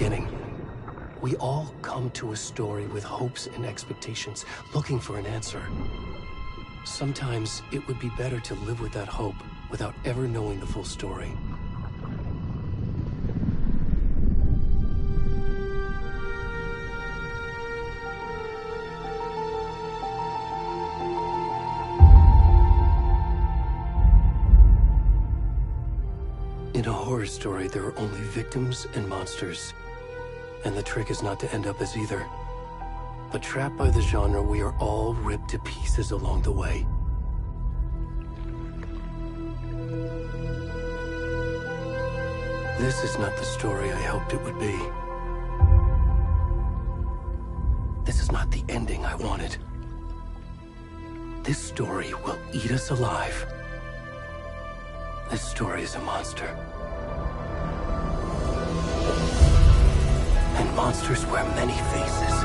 beginning. We all come to a story with hopes and expectations, looking for an answer. Sometimes it would be better to live with that hope without ever knowing the full story. In a horror story, there are only victims and monsters. And the trick is not to end up as either. But trapped by the genre, we are all ripped to pieces along the way. This is not the story I hoped it would be. This is not the ending I wanted. This story will eat us alive. This story is a monster. And monsters wear many faces.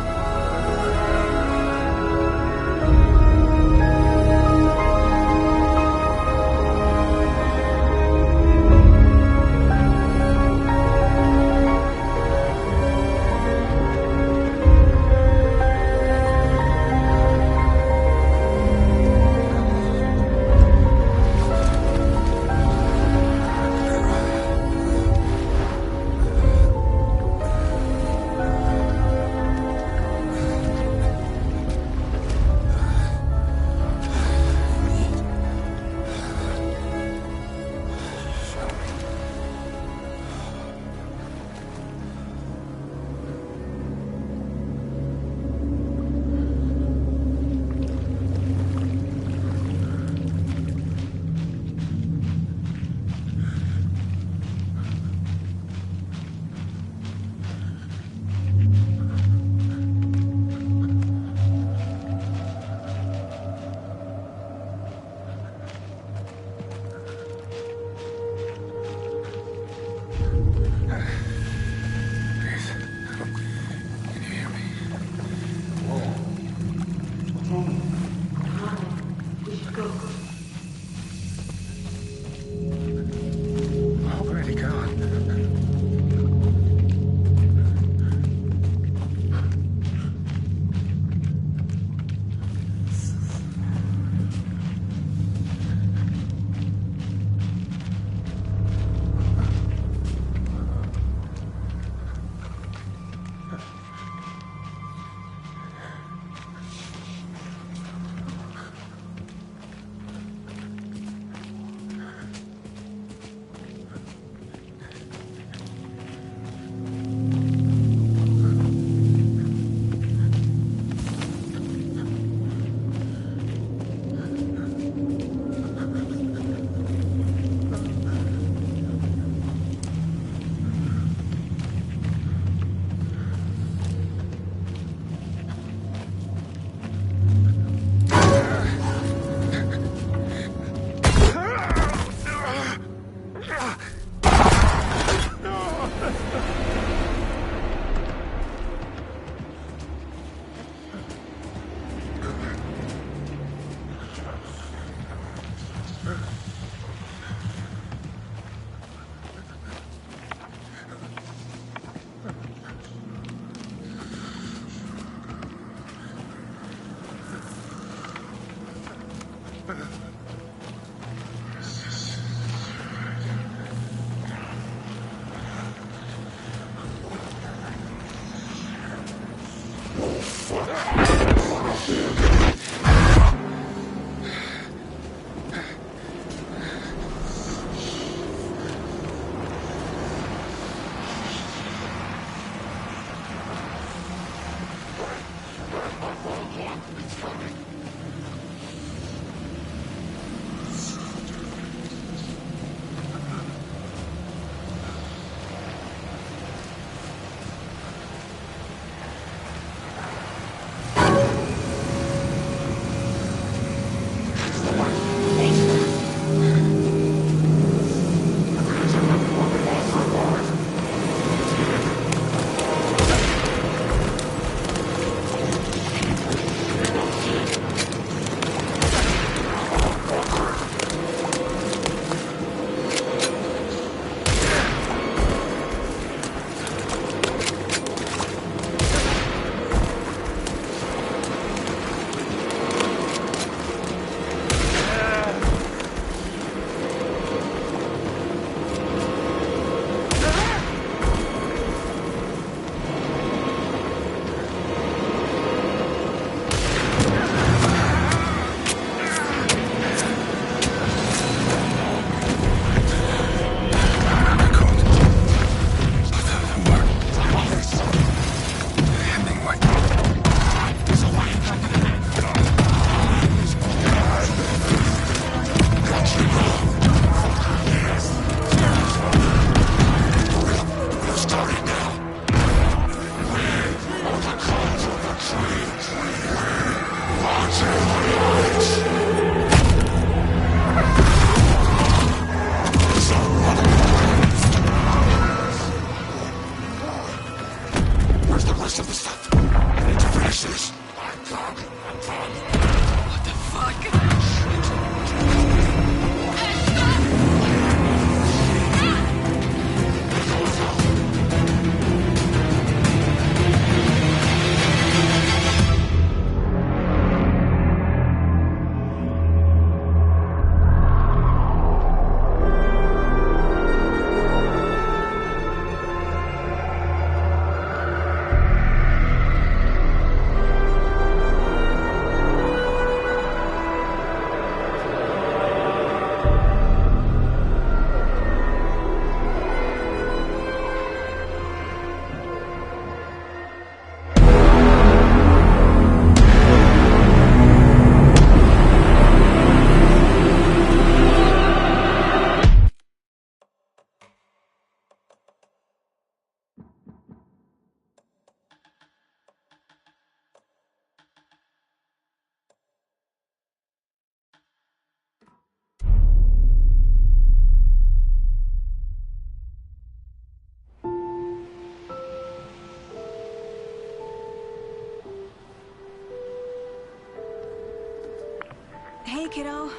kiddo.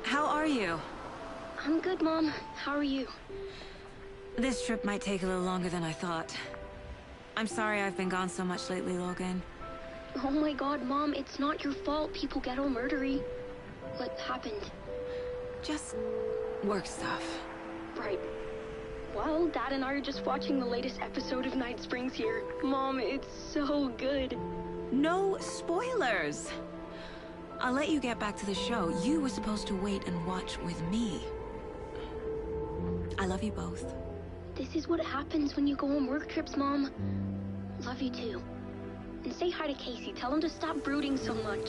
How are you? I'm good, Mom. How are you? This trip might take a little longer than I thought. I'm sorry I've been gone so much lately, Logan. Oh my god, Mom, it's not your fault people get all murdery. What happened? Just work stuff. Right. Well, Dad and I are just watching the latest episode of Night Springs here. Mom, it's so good. No spoilers! I'll let you get back to the show. You were supposed to wait and watch with me. I love you both. This is what happens when you go on work trips, Mom. Love you too. And say hi to Casey. Tell him to stop brooding so much.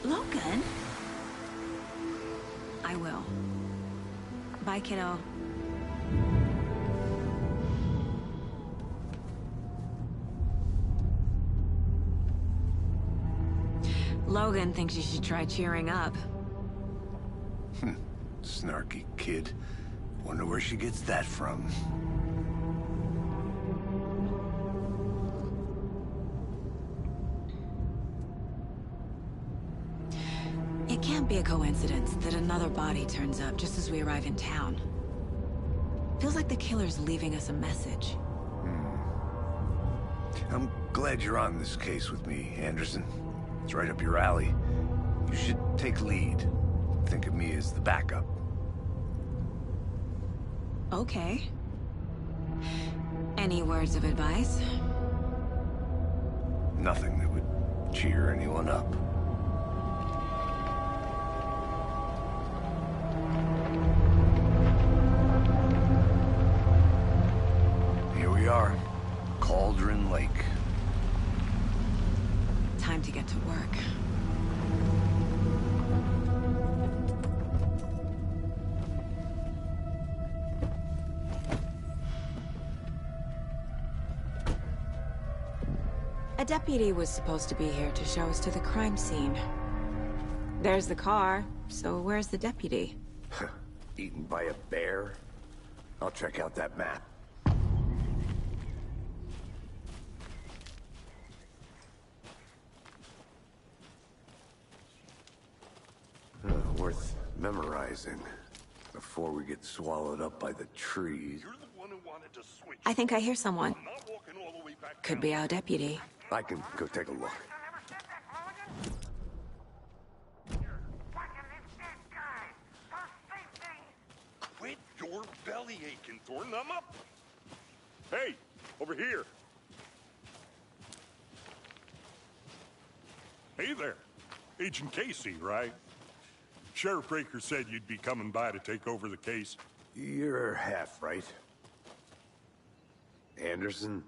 Logan? I will. Bye, kiddo. Logan thinks you should try cheering up. Snarky kid. Wonder where she gets that from. It can't be a coincidence that another body turns up just as we arrive in town. Feels like the killer's leaving us a message. I'm glad you're on this case with me, Anderson. It's right up your alley. You should take lead. Think of me as the backup. Okay. Any words of advice? Nothing that would cheer anyone up. Here we are. Cauldron Lake. Time to get to work. A deputy was supposed to be here to show us to the crime scene. There's the car, so where's the deputy? Eaten by a bear? I'll check out that map. Worth memorizing before we get swallowed up by the trees. You're the one who wanted to switch. I think I hear someone. I'm not walking all the way back Could down. be our deputy. I can go take a look. Quit your belly aching, Thornton. I'm up. Hey, over here. Hey there. Agent Casey, right? Sheriff Breaker said you'd be coming by to take over the case. You're half right. Anderson?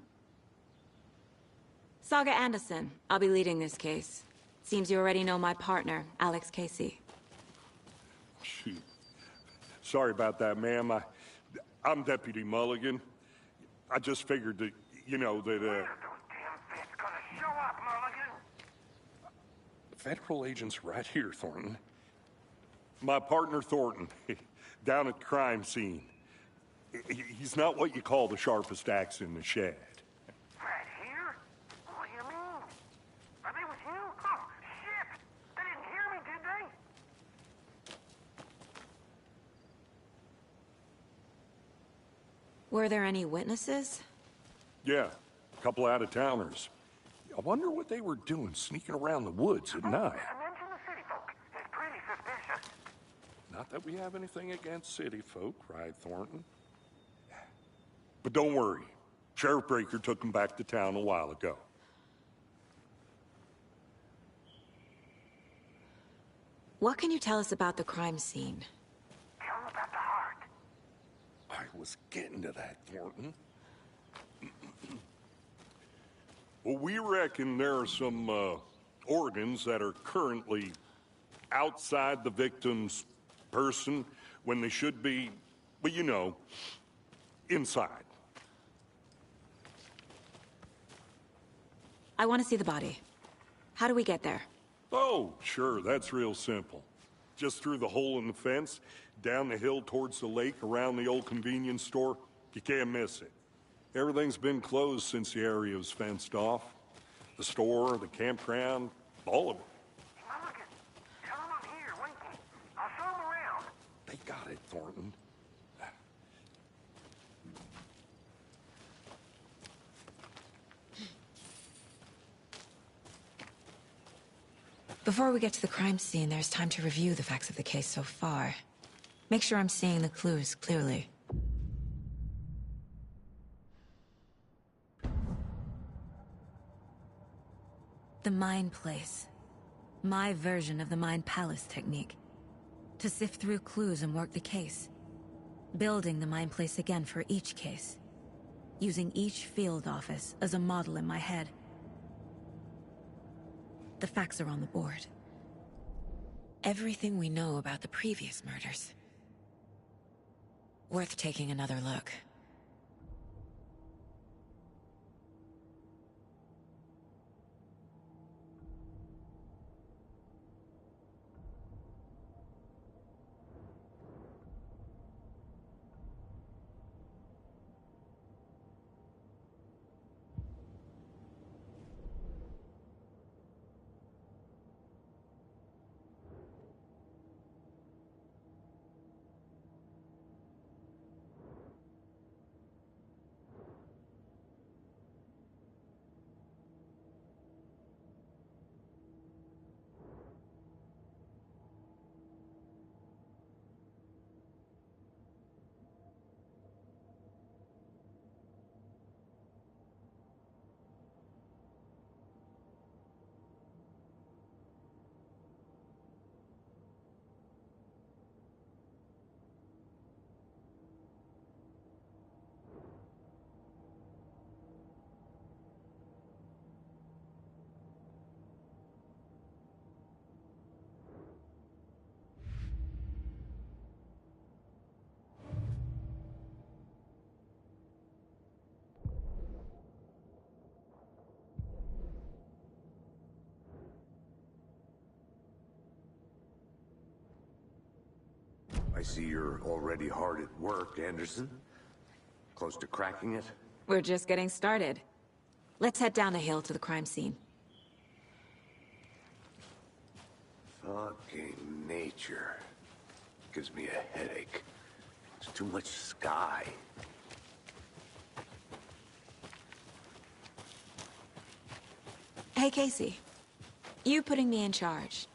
Saga Anderson. I'll be leading this case. Seems you already know my partner, Alex Casey. Shoot. Sorry about that, ma'am. I'm Deputy Mulligan. I just figured that, you know, that, Federal agent's right here, Thornton. My partner, Thornton, down at the crime scene. He's not what you call the sharpest axe in the shed. Right here? What do you mean? Are they with you? Oh, shit! They didn't hear me, did they? Were there any witnesses? Yeah, a couple out-of-towners. I wonder what they were doing sneaking around the woods at night. Mention the city folk. It's pretty suspicious. Not that we have anything against city folk, right, Thornton? But don't worry. Sheriff Breaker took them back to town a while ago. What can you tell us about the crime scene? Tell them about the heart. I was getting to that, Thornton. Well, we reckon there are some organs that are currently outside the victim's person when they should be, well, you know, inside. I want to see the body. How do we get there? Oh, sure, that's real simple. Just through the hole in the fence, down the hill towards the lake, around the old convenience store. You can't miss it. Everything's been closed since the area was fenced off. The store, the campground, all of it. Mulligan, tell them I'm here, waiting. I'll Thornton. Before we get to the crime scene, there's time to review the facts of the case so far. Make sure I'm seeing the clues clearly. The Mind Place. My version of the Mind Palace technique. To sift through clues and work the case. Building the Mind Place again for each case. Using each field office as a model in my head. The facts are on the board. Everything we know about the previous murders. Worth taking another look. I see you're already hard at work, Anderson. Close to cracking it? We're just getting started. Let's head down the hill to the crime scene. Fucking nature. Gives me a headache. There's too much sky. Hey, Casey. You putting me in charge.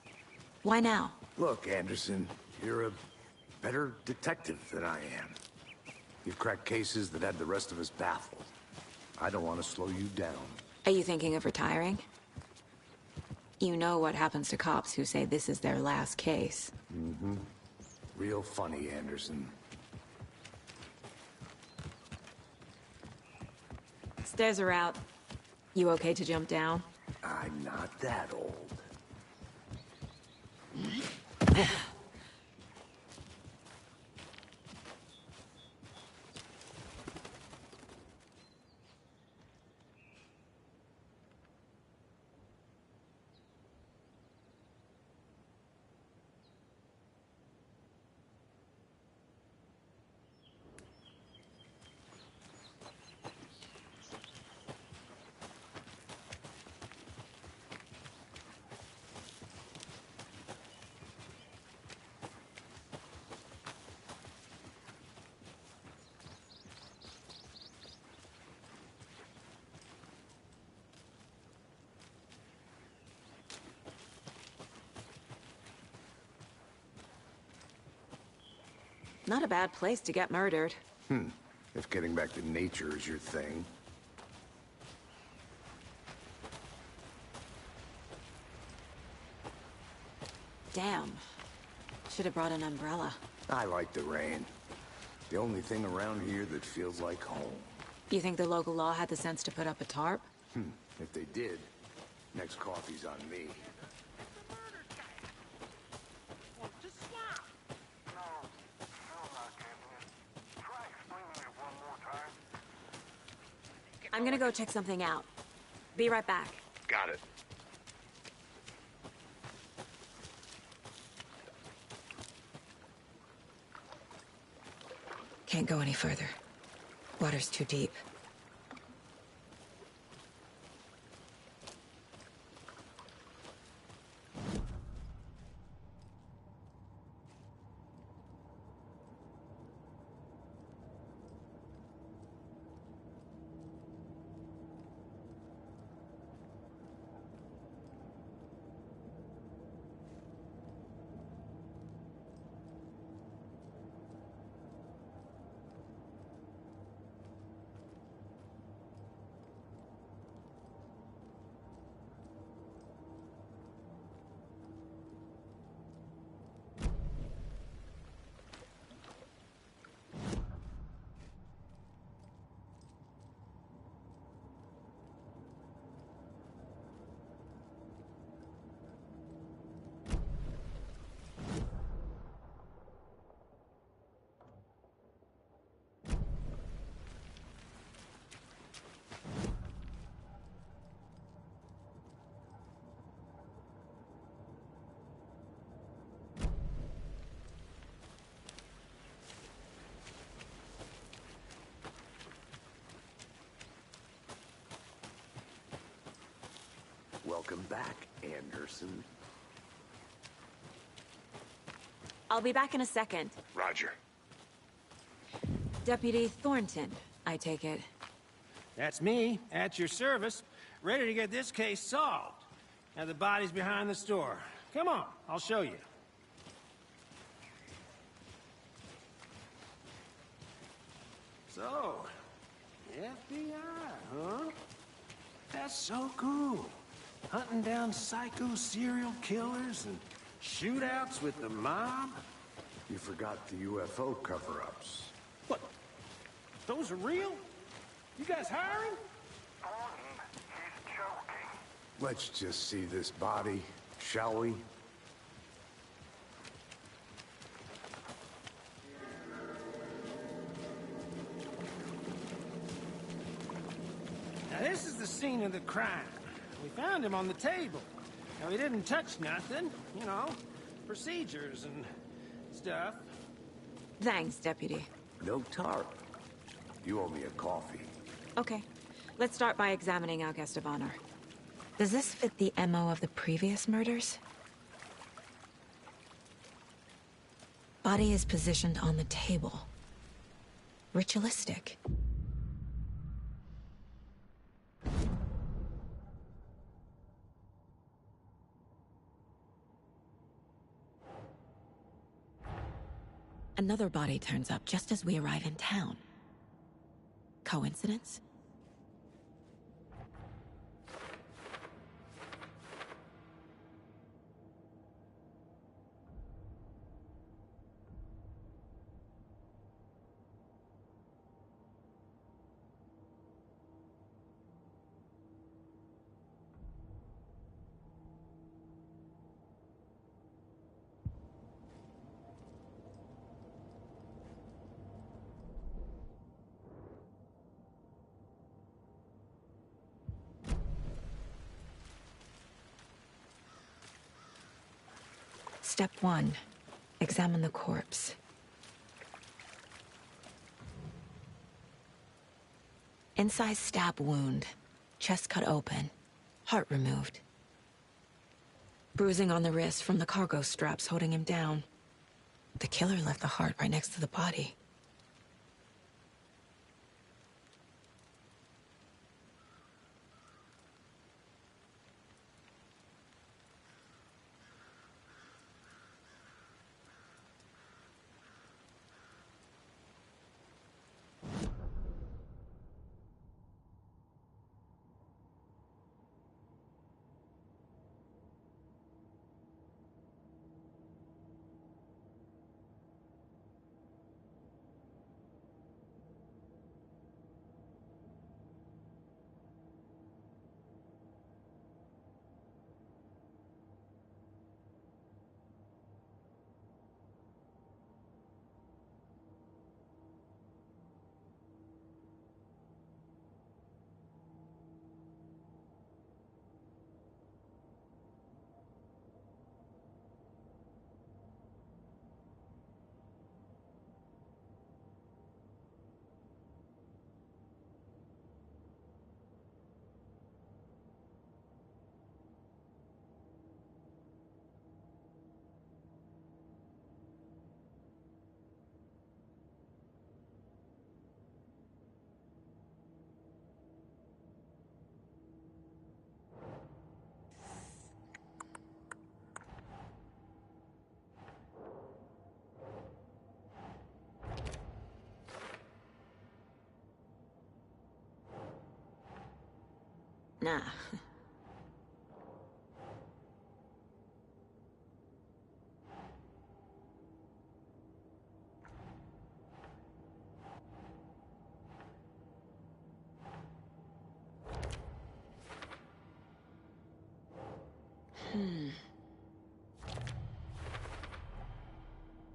Why now? Look, Anderson, you're a better detective than I am. You've cracked cases that had the rest of us baffled. I don't want to slow you down. Are you thinking of retiring? You know what happens to cops who say this is their last case. Mm-hmm. Real funny, Anderson. Stairs are out. You okay to jump down? I'm not that old. Not a bad place to get murdered. If getting back to nature is your thing. Damn. Should have brought an umbrella. I like the rain. The only thing around here that feels like home. You think the local law had the sense to put up a tarp? If they did, next coffee's on me. I'm gonna go check something out. Be right back. Got it. Can't go any further. Water's too deep. Welcome back, Anderson. I'll be back in a second. Roger. Deputy Thornton, I take it. That's me, at your service, ready to get this case solved. Now the body's behind the store. Come on, I'll show you. So, FBI, huh? That's so cool. Hunting down psycho serial killers and shootouts with the mob? You forgot the UFO cover-ups. What? Those are real? You guys hiring? Thornton, he's joking. Let's just see this body, shall we? Now this is the scene of the crime. We found him on the table. Now he didn't touch nothing, you know, procedures and stuff. Thanks, Deputy. No tarp. You owe me a coffee. Okay. Let's start by examining our guest of honor. Does this fit the MO of the previous murders? Body is positioned on the table. Ritualistic. Another body turns up just as we arrive in town. Coincidence? Step 1. Examine the corpse. Incised stab wound. Chest cut open. Heart removed. Bruising on the wrist from the cargo straps holding him down. The killer left the heart right next to the body. Nah.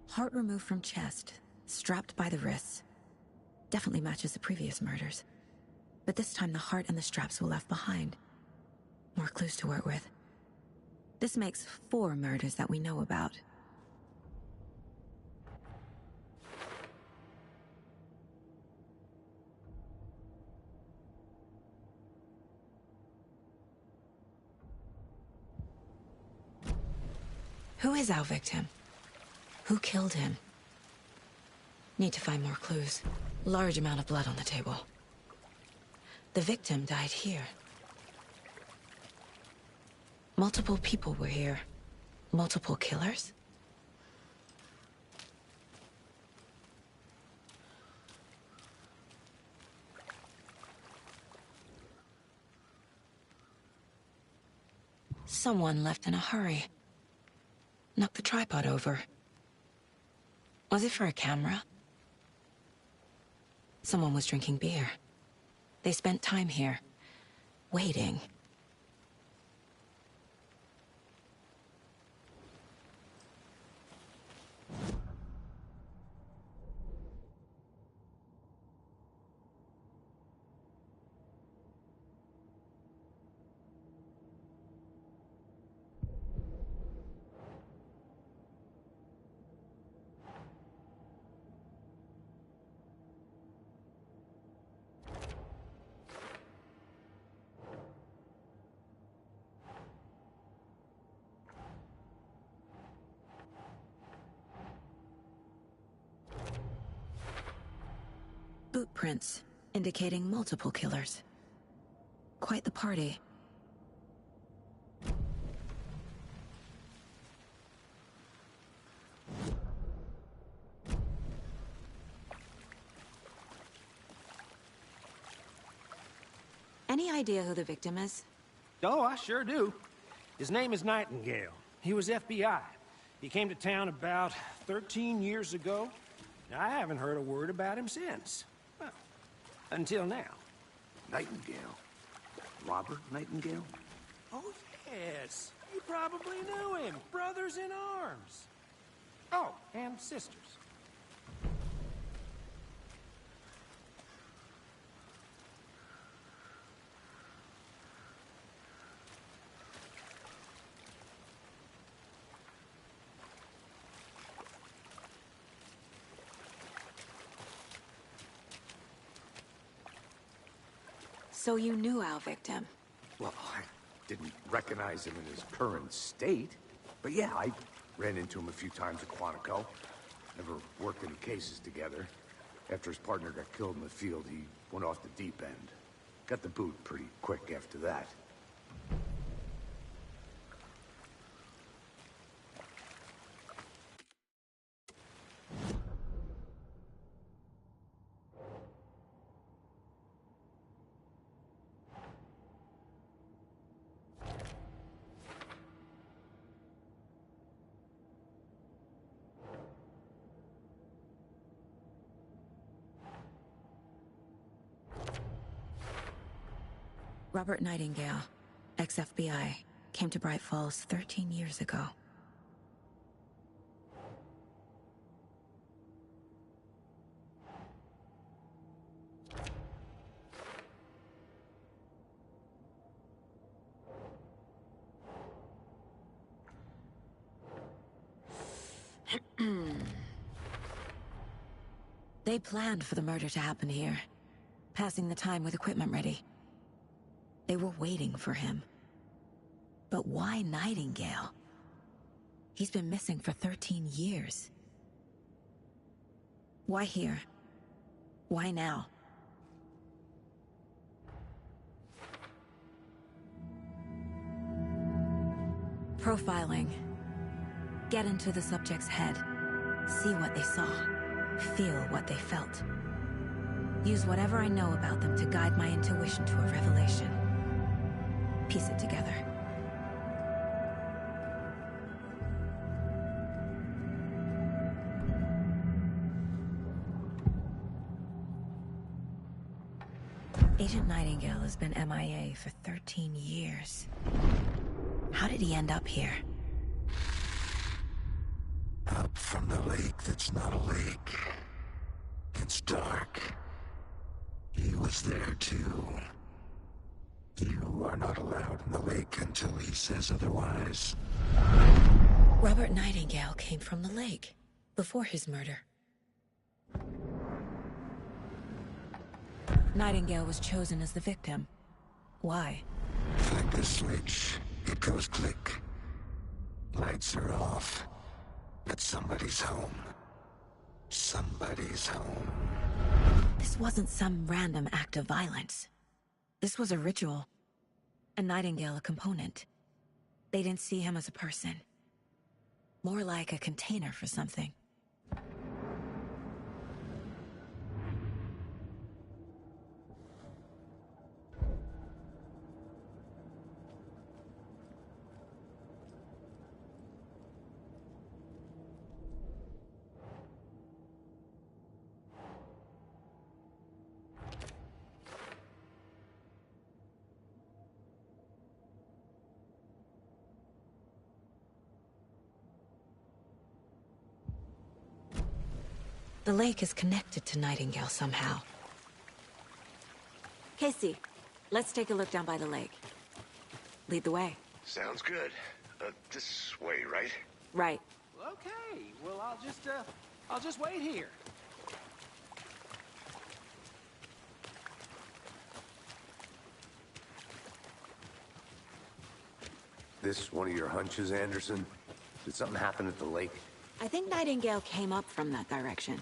Heart removed from chest, strapped by the wrists. Definitely matches the previous murders. But this time the heart and the straps were left behind. More clues to work with. This makes 4 murders that we know about. Who is our victim? Who killed him? Need to find more clues. Large amount of blood on the table. The victim died here. Multiple people were here. Multiple killers? Someone left in a hurry. Knocked the tripod over. Was it for a camera? Someone was drinking beer. They spent time here, waiting. Boot prints, indicating multiple killers. Quite the party. Any idea who the victim is? Oh, I sure do. His name is Nightingale. He was FBI. He came to town about 13 years ago. I haven't heard a word about him since. Well, until now. Nightingale? Robert Nightingale? Oh, yes. You probably knew him. Brothers in arms. Oh, and sisters. So you knew our victim? Well, I didn't recognize him in his current state. But yeah, I ran into him a few times at Quantico. Never worked any cases together. After his partner got killed in the field, he went off the deep end. Got the boot pretty quick after that. Robert Nightingale, ex-FBI, came to Bright Falls 13 years ago. They planned for the murder to happen here, passing the time with equipment ready. They were waiting for him. But why Nightingale? He's been missing for 13 years. Why here? Why now? Profiling. Get into the subject's head. See what they saw. Feel what they felt. Use whatever I know about them to guide my intuition to a revelation. Piece it together. Agent Nightingale has been MIA for 13 years. How did he end up here? Up from the lake that's not a lake. It's dark. He was there too. You are not allowed in the lake until he says otherwise. Robert Nightingale came from the lake, before his murder. Nightingale was chosen as the victim. Why? Flick the switch, it goes click. Lights are off. But somebody's home. Somebody's home. This wasn't some random act of violence. This was a ritual. A Nightingale a component. They didn't see him as a person. More like a container for something. The lake is connected to Nightingale somehow. Casey, let's take a look down by the lake. Lead the way. Sounds good. This way, right? Right. Okay, well, I'll just wait here. This one of your hunches, Anderson? Did something happen at the lake? I think Nightingale came up from that direction.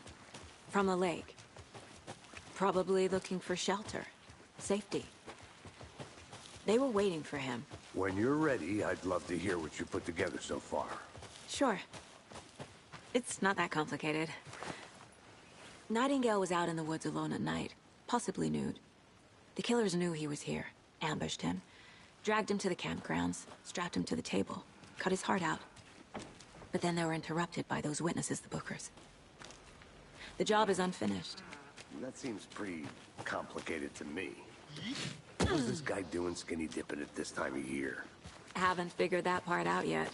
From the lake. Probably looking for shelter. Safety. They were waiting for him. When you're ready, I'd love to hear what you put together so far. Sure. It's not that complicated. Nightingale was out in the woods alone at night, possibly nude. The killers knew he was here, ambushed him, dragged him to the campgrounds, strapped him to the table, cut his heart out. But then they were interrupted by those witnesses, the Bookers. The job is unfinished. That seems pretty complicated to me. What was this guy doing skinny dipping at this time of year? Haven't figured that part out yet.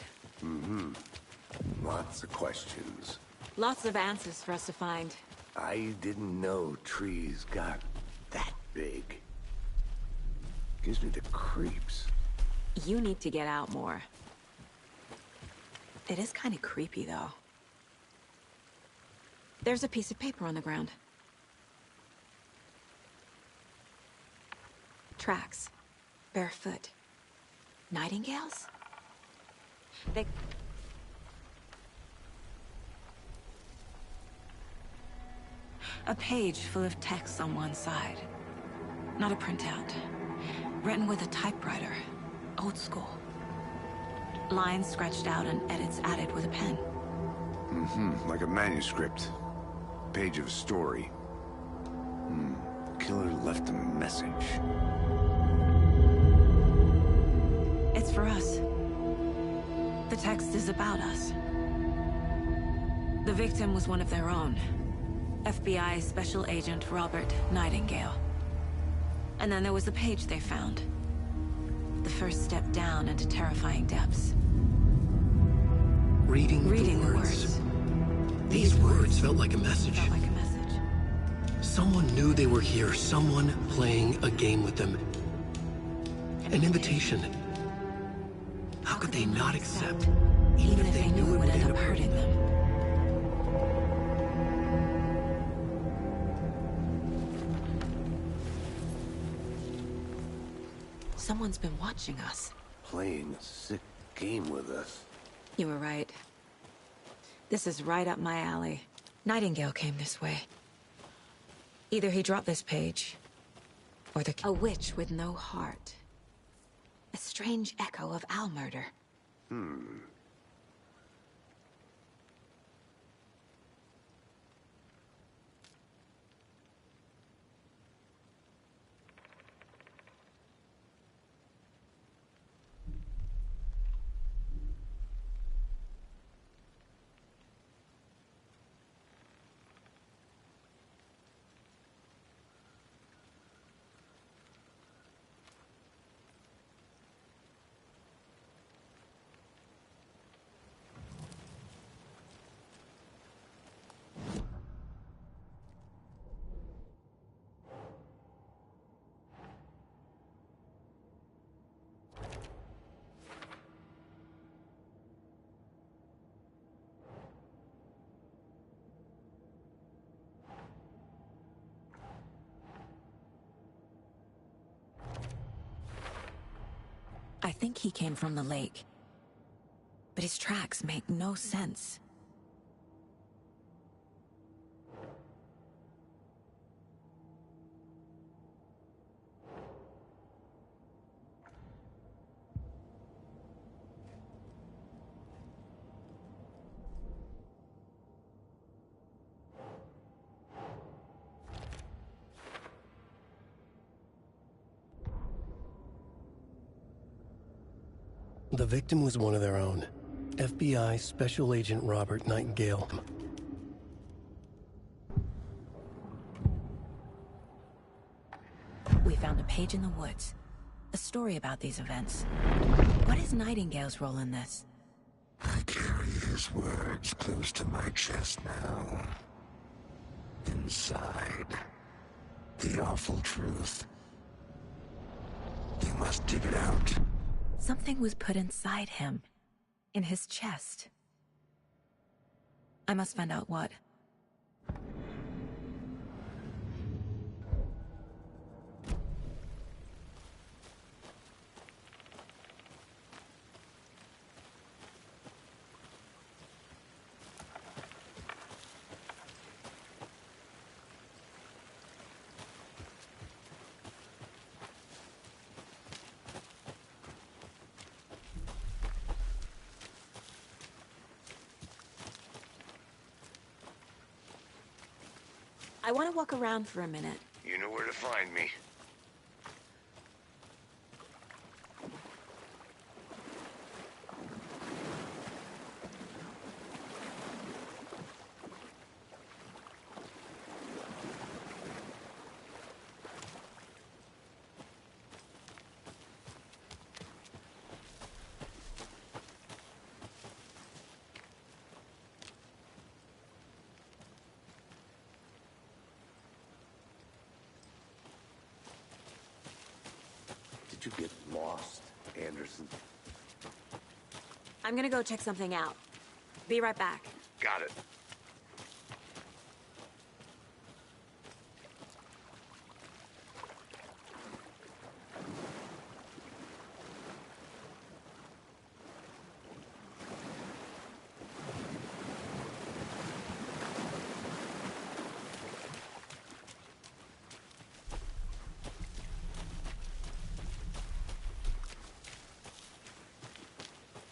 Lots of questions. Lots of answers for us to find. I didn't know trees got that big. Gives me the creeps. You need to get out more. It is kind of creepy, though. There's a piece of paper on the ground. Tracks. Barefoot. Nightingales? They... A page full of text on one side. Not a printout. Written with a typewriter. Old school. Lines scratched out and edits added with a pen. Like a manuscript. Page of a story. Killer left a message. It's for us. The text is about us. The victim was one of their own. FBI Special Agent Robert Nightingale. And then there was the page they found. The first step down into terrifying depths. Reading the words. These words felt like a message. Felt like a message. Someone knew they were here. Someone playing a game with them. An invitation. How could they not accept, even if they knew it would end up hurting them? Someone's been watching us. Playing a sick game with us. You were right. This is right up my alley. Nightingale came this way. Either he dropped this page, or a witch with no heart. A strange echo of owl murder. I think he came from the lake. But his tracks make no sense. The victim was one of their own. FBI Special Agent Robert Nightingale. We found a page in the woods. A story about these events. What is Nightingale's role in this? I carry his words close to my chest now. Inside, the awful truth. You must dig it out. Something was put inside him. In his chest. I must find out what. I want to walk around for a minute. You know where to find me. Did you get lost, Anderson? I'm gonna go check something out. Be right back. Got it.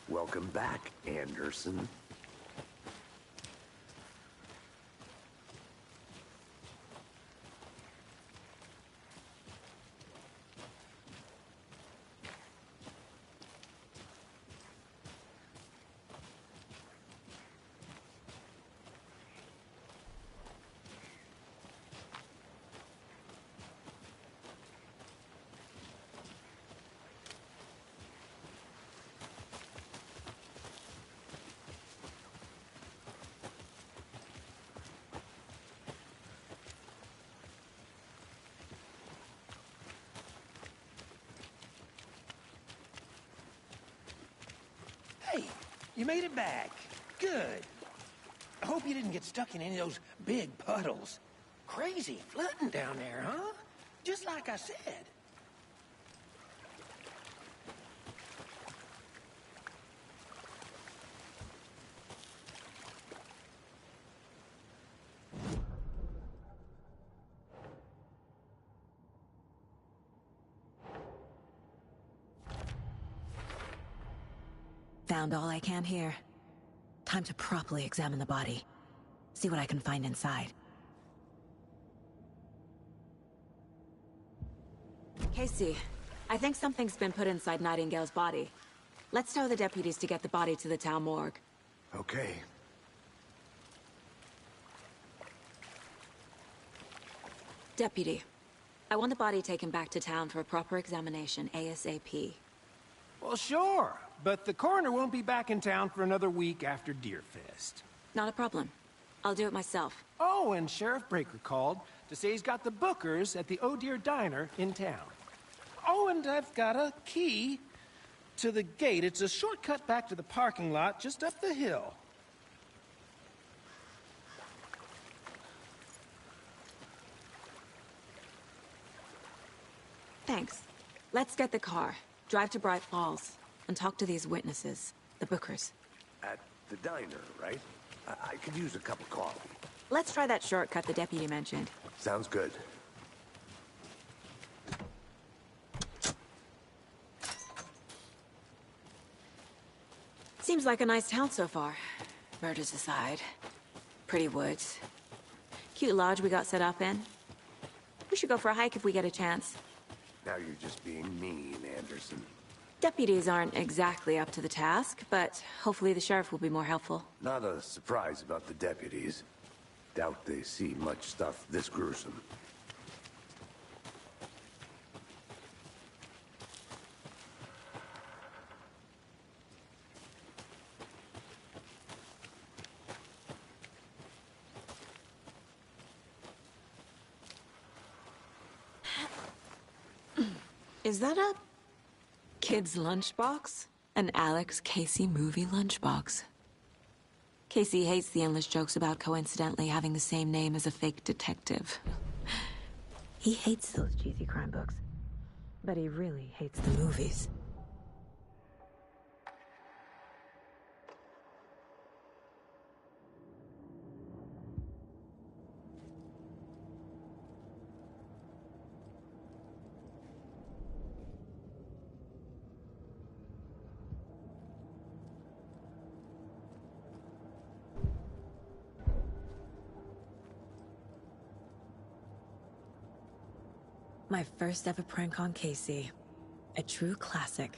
Welcome back, Anderson. Hey, you made it back. Good. I hope you didn't get stuck in any of those big puddles. Crazy flooding down there, huh? Just like I said. Found all I can here. Time to properly examine the body. See what I can find inside. Casey, I think something's been put inside Nightingale's body. Let's tell the deputies to get the body to the town morgue. Okay. Deputy, I want the body taken back to town for a proper examination ASAP. Well, sure. But the coroner won't be back in town for another week after Deerfest. Not a problem. I'll do it myself. Oh, and Sheriff Breaker called to say he's got the Bookers at the Oh Dear Diner in town. Oh, and I've got a key to the gate. It's a shortcut back to the parking lot just up the hill. Thanks. Let's get the car, drive to Bright Falls, and talk to these witnesses, the Bookers. At the diner, right? I could use a cup of coffee. Let's try that shortcut the deputy mentioned. Sounds good. Seems like a nice town so far. Murders aside. Pretty woods. Cute lodge we got set up in. We should go for a hike if we get a chance. Now you're just being mean, Anderson. Deputies aren't exactly up to the task, but hopefully the sheriff will be more helpful. Not a surprise about the deputies. Doubt they see much stuff this gruesome. Is that a kid's lunchbox? An Alex Casey movie lunchbox. Casey hates the endless jokes about coincidentally having the same name as a fake detective. He hates those cheesy crime books. But he really hates the movies. My first ever prank on Casey. A true classic.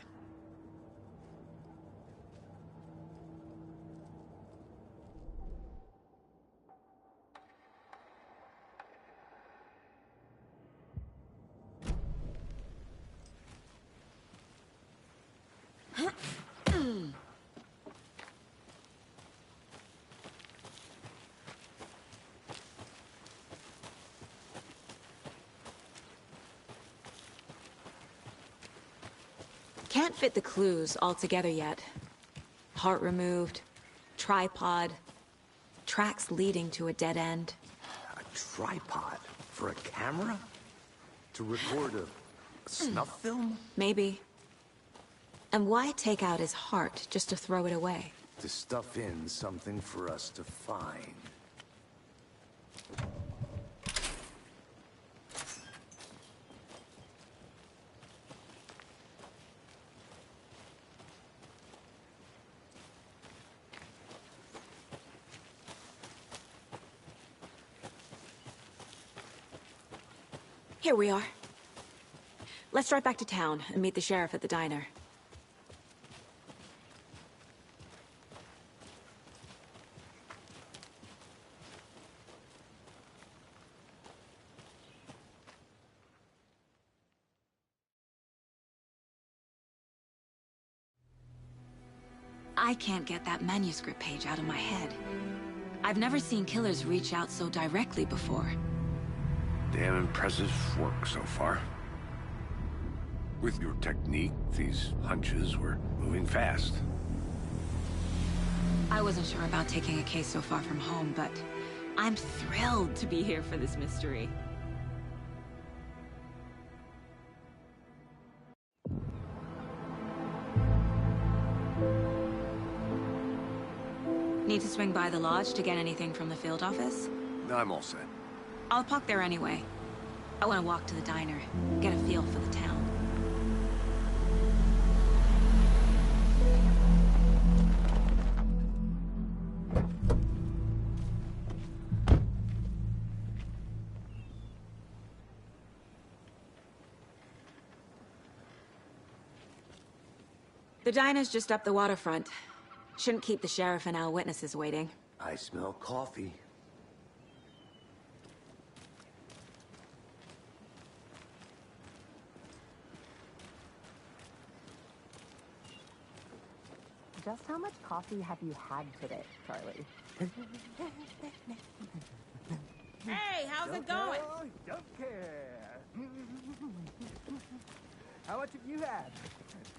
Can't fit the clues all together yet. Heart removed, tripod, tracks leading to a dead end. A tripod? For a camera? To record a snuff film? Maybe. And why take out his heart just to throw it away? To stuff in something for us to find. Here we are. Let's drive back to town and meet the sheriff at the diner. I can't get that manuscript page out of my head. I've never seen killers reach out so directly before. Damn impressive work so far. With your technique, these hunches were moving fast. I wasn't sure about taking a case so far from home, but I'm thrilled to be here for this mystery. Need to swing by the lodge to get anything from the field office? I'm all set. I'll park there anyway. I want to walk to the diner, get a feel for the town. The diner's just up the waterfront. Shouldn't keep the sheriff and our witnesses waiting. I smell coffee. Just how much coffee have you had today, Charlie? Hey, how's it going? Don't care. How much have you had?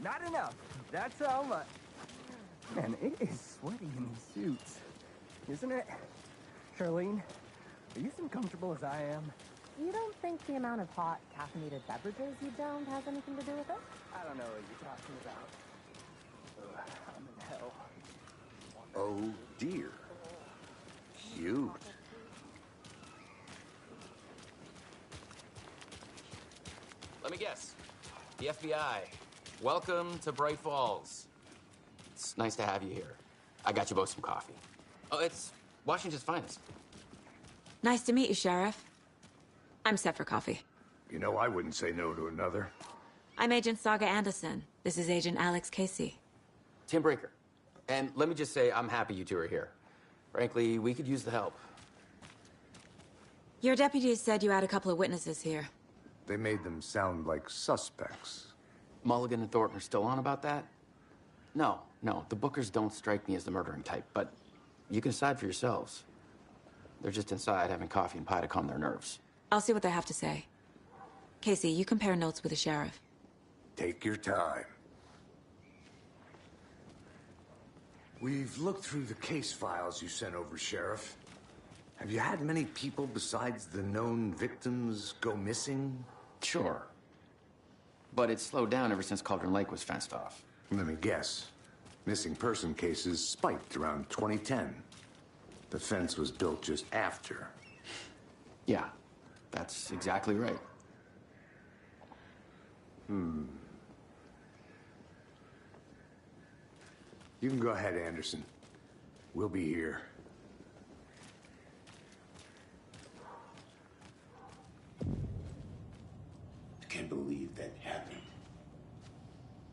Not enough. That's how much. Man, it is sweaty in these suits, isn't it? Charlene, are you as uncomfortable as I am? You don't think the amount of hot, caffeinated beverages you downed has anything to do with it? I don't know what you're talking about. Ugh, I'm in hell. Oh dear. Cute. Let me guess. The FBI. Welcome to Bright Falls. It's nice to have you here. I got you both some coffee. Oh, it's Washington's finest. Nice to meet you, Sheriff. I'm set for coffee. You know, I wouldn't say no to another. I'm Agent Saga Anderson. This is Agent Alex Casey. Tim Breaker. And let me just say, I'm happy you two are here. Frankly, we could use the help. Your deputies said you had a couple of witnesses here. They made them sound like suspects. Mulligan and Thornton are still on about that? No, the Bookers don't strike me as the murdering type, but you can decide for yourselves. They're just inside having coffee and pie to calm their nerves. I'll see what they have to say. Casey, you compare notes with the sheriff. Take your time. We've looked through the case files you sent over, Sheriff. Have you had many people besides the known victims go missing? Sure. But it's slowed down ever since Cauldron Lake was fenced off. Let me guess. Missing person cases spiked around 2010. The fence was built just after. Yeah, that's exactly right. You can go ahead, Anderson. We'll be here. I can't believe that happened.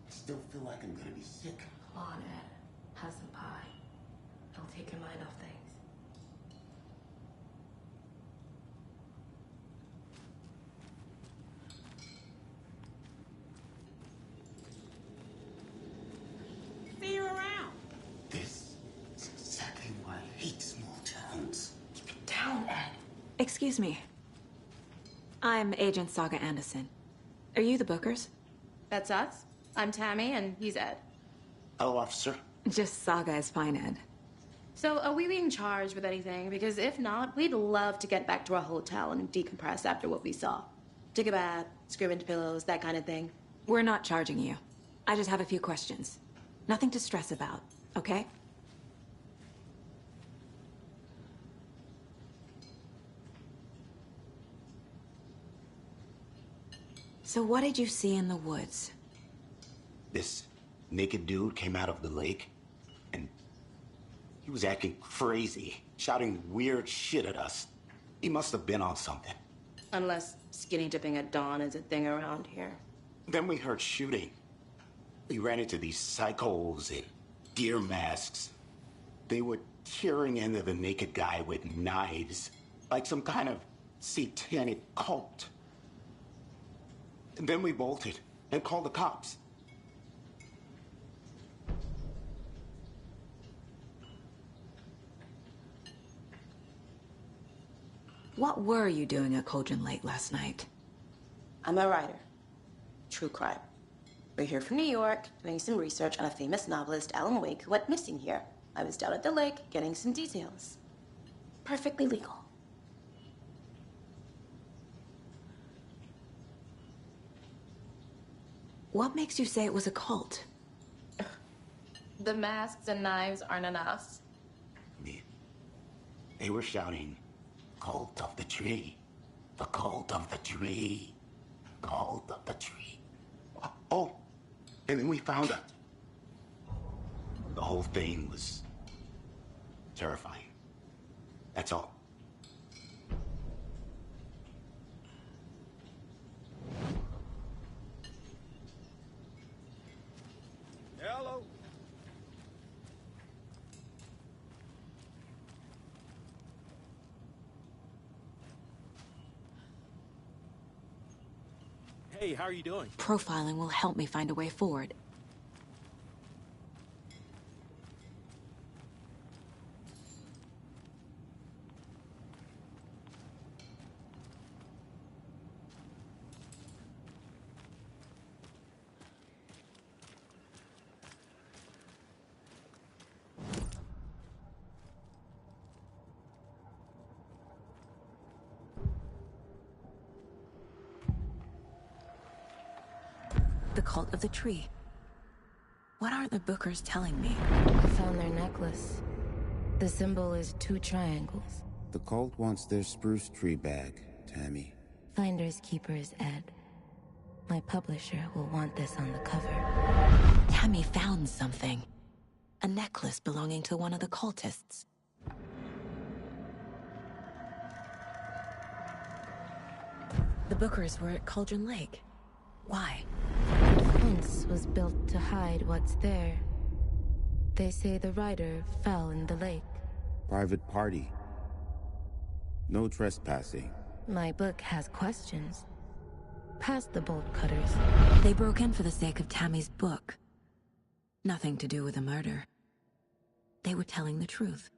I still feel like I'm gonna be sick. Come on, Ed. Have some pie. It'll take your mind off things. See you around. This is exactly why I hate small towns. Keep it down, Ed. Excuse me. I'm Agent Saga Anderson. Are you the Bookers? That's us. I'm Tammy, and he's Ed. Hello, officer. Just Saga is fine, Ed. So, are we being charged with anything? Because if not, we'd love to get back to our hotel and decompress after what we saw. Take a bath, scream into pillows, that kind of thing. We're not charging you. I just have a few questions. Nothing to stress about, okay? So what did you see in the woods? This naked dude came out of the lake, and he was acting crazy, shouting weird shit at us. He must have been on something. Unless skinny dipping at dawn is a thing around here. Then we heard shooting. We ran into these psychos in deer masks. They were tearing into the naked guy with knives, like some kind of satanic cult. And then we bolted and called the cops. What were you doing at Cauldron Lake last night? I'm a writer. True crime. We're here from New York, doing some research on a famous novelist, Alan Wake, who went missing here. I was down at the lake, getting some details. Perfectly legal. What makes you say it was a cult? The masks and knives aren't enough. They were shouting, "Cult of the tree, the cult of the tree, cult of the tree." Oh, and then we found her. The whole thing was terrifying. That's all. Hello. Hey, how are you doing? Profiling will help me find a way forward. The cult of the tree. What are the Bookers telling me? I found their necklace. The symbol is 2 triangles. The cult wants their spruce tree back, Tammy. Finders Keepers, Ed. My publisher will want this on the cover. Tammy found something. A necklace belonging to one of the cultists. The Bookers were at Cauldron Lake. Why? The fence was built to hide what's there. They say the rider fell in the lake. Private party. No trespassing. My book has questions. Past the bolt cutters. They broke in for the sake of Tammy's book. Nothing to do with a murder. They were telling the truth.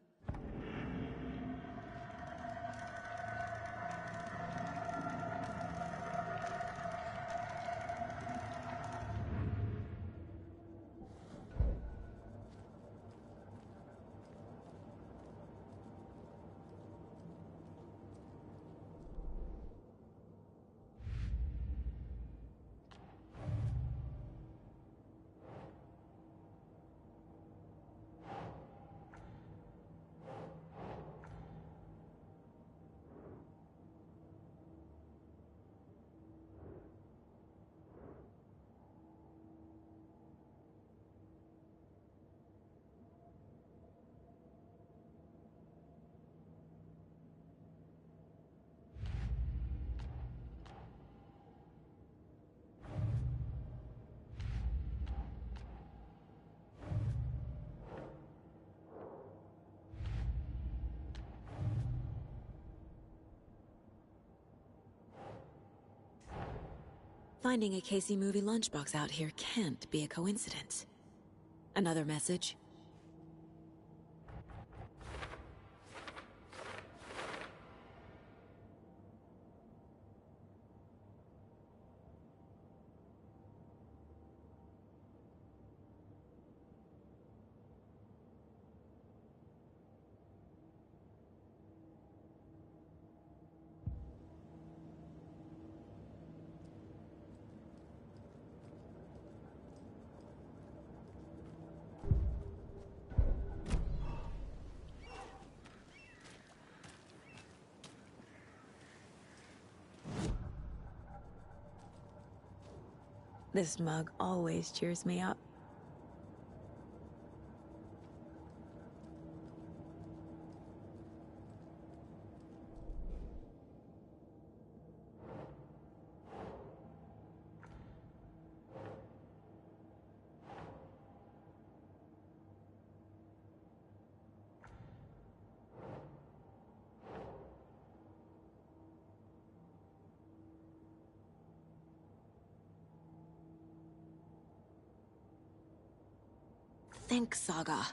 Finding a Casey movie lunchbox out here can't be a coincidence. Another message? This mug always cheers me up. Think, Saga.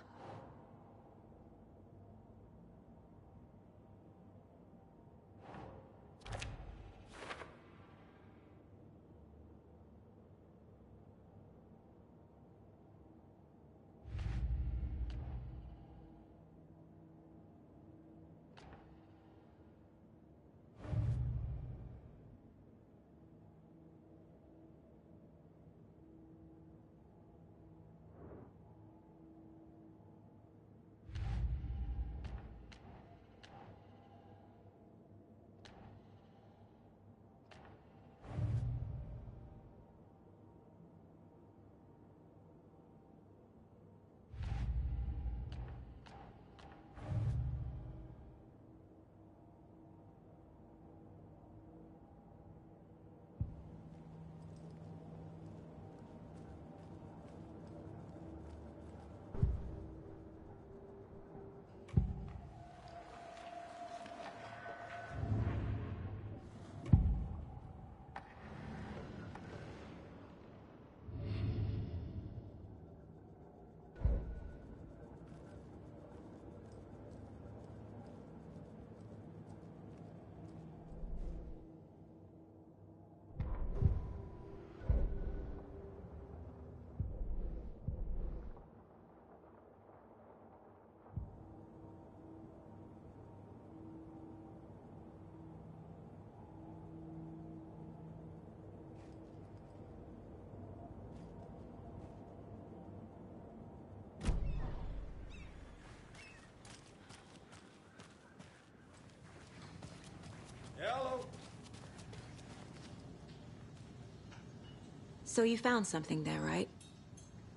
So you found something there, right?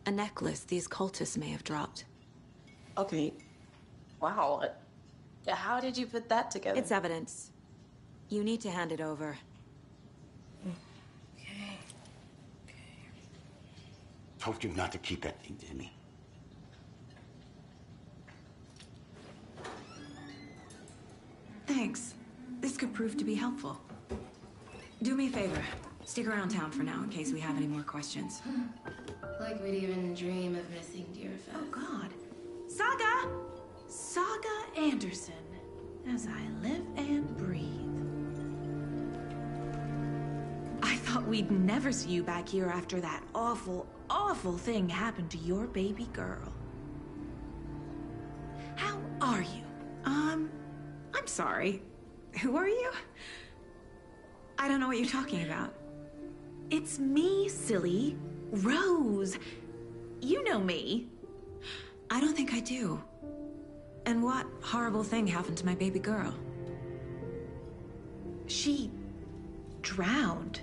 A necklace these cultists may have dropped. Okay. Wow. How did you put that together? It's evidence. You need to hand it over. Okay. Told you not to keep that thing, Tammy. Thanks. This could prove to be helpful. Do me a favor. Stick around town for now in case we have any more questions. Like we'd even dream of missing Deerfest. Oh, God. Saga! Saga Anderson. As I live and breathe. I thought we'd never see you back here after that awful, awful thing happened to your baby girl. How are you? I'm sorry. Who are you? I don't know what you're talking about. It's me, silly. Rose. You know me. I don't think I do. And what horrible thing happened to my baby girl? She drowned.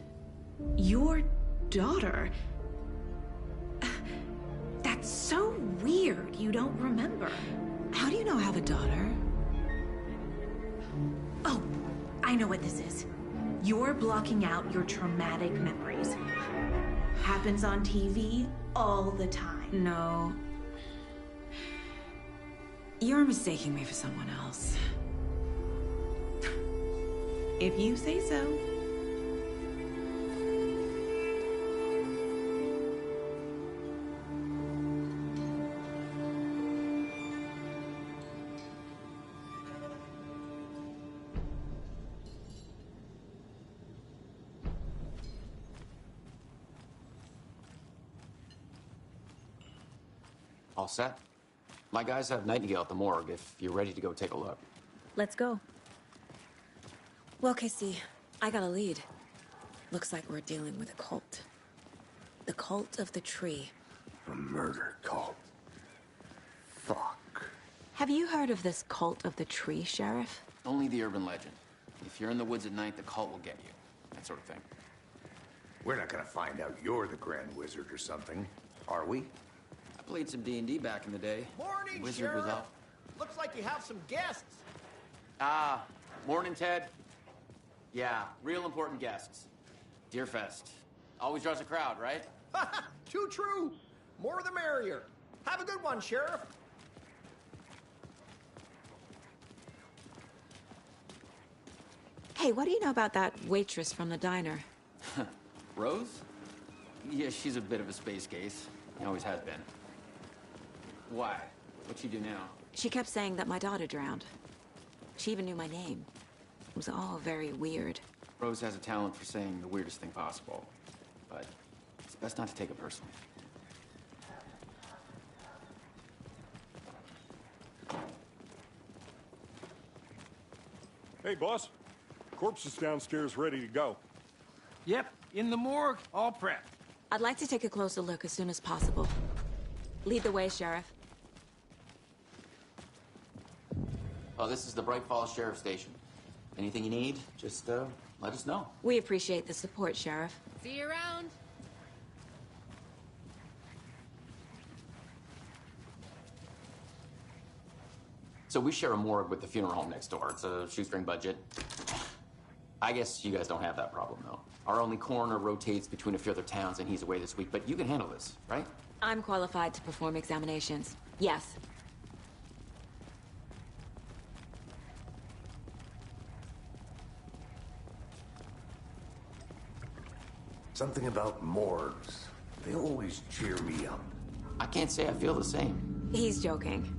Your daughter. That's so weird you don't remember. How do you know I have a daughter? Oh, I know what this is. You're blocking out your traumatic memories. Happens on TV all the time. No. You're mistaking me for someone else. If you say so. All set? My guys have Nightingale at the morgue if you're ready to go take a look. Let's go. Well, Casey, I got a lead. Looks like we're dealing with a cult. The cult of the tree. A murder cult. Fuck. Have you heard of this cult of the tree, Sheriff? Only the urban legend. If you're in the woods at night, the cult will get you. That sort of thing. We're not gonna find out you're the Grand Wizard or something, are we? I played some D&D back in the day. Morning, Wizard Sheriff. was out. Looks like you have some guests. Ah, morning, Ted. Yeah, real important guests. Deerfest. Always draws a crowd, right? Too true. More the merrier. Have a good one, Sheriff. Hey, what do you know about that waitress from the diner? Rose? Yeah, she's a bit of a space case. Always has been. Why? What'd she do now? She kept saying that my daughter drowned. She even knew my name. It was all very weird. Rose has a talent for saying the weirdest thing possible. But it's best not to take it personally. Hey, boss. Corpse is downstairs ready to go. Yep, in the morgue, all prepped. I'd like to take a closer look as soon as possible. Lead the way, Sheriff. Oh, this is the Bright Falls Sheriff Station. Anything you need, just let us know. We appreciate the support, Sheriff. See you around. So we share a morgue with the funeral home next door. It's a shoestring budget. I guess you guys don't have that problem, though. Our only coroner rotates between a few other towns, and he's away this week. But you can handle this, right? I'm qualified to perform examinations. Yes. Something about morgues. They always cheer me up. I can't say I feel the same. He's joking.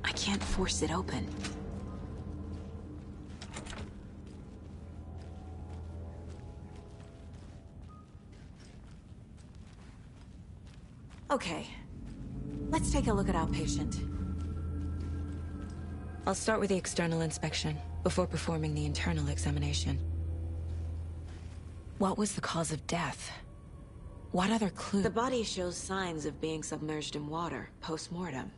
I can't force it open. Okay. Let's take a look at our patient. I'll start with the external inspection, before performing the internal examination. What was the cause of death? What other clue? The body shows signs of being submerged in water, post-mortem.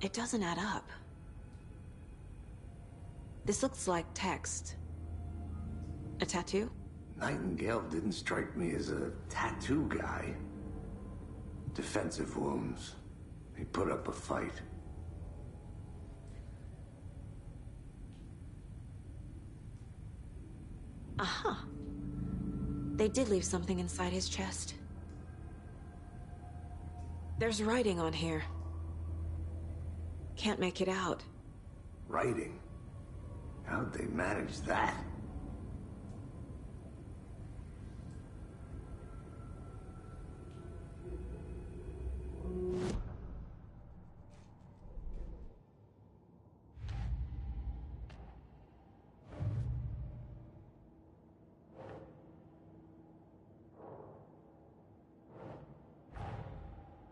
It doesn't add up. This looks like text. A tattoo? Nightingale didn't strike me as a tattoo guy. Defensive wounds. He put up a fight. Uh-huh. They did leave something inside his chest. There's writing on here. Can't make it out. Writing? How'd they manage that?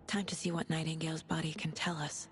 Time to see what Nightingale's body can tell us.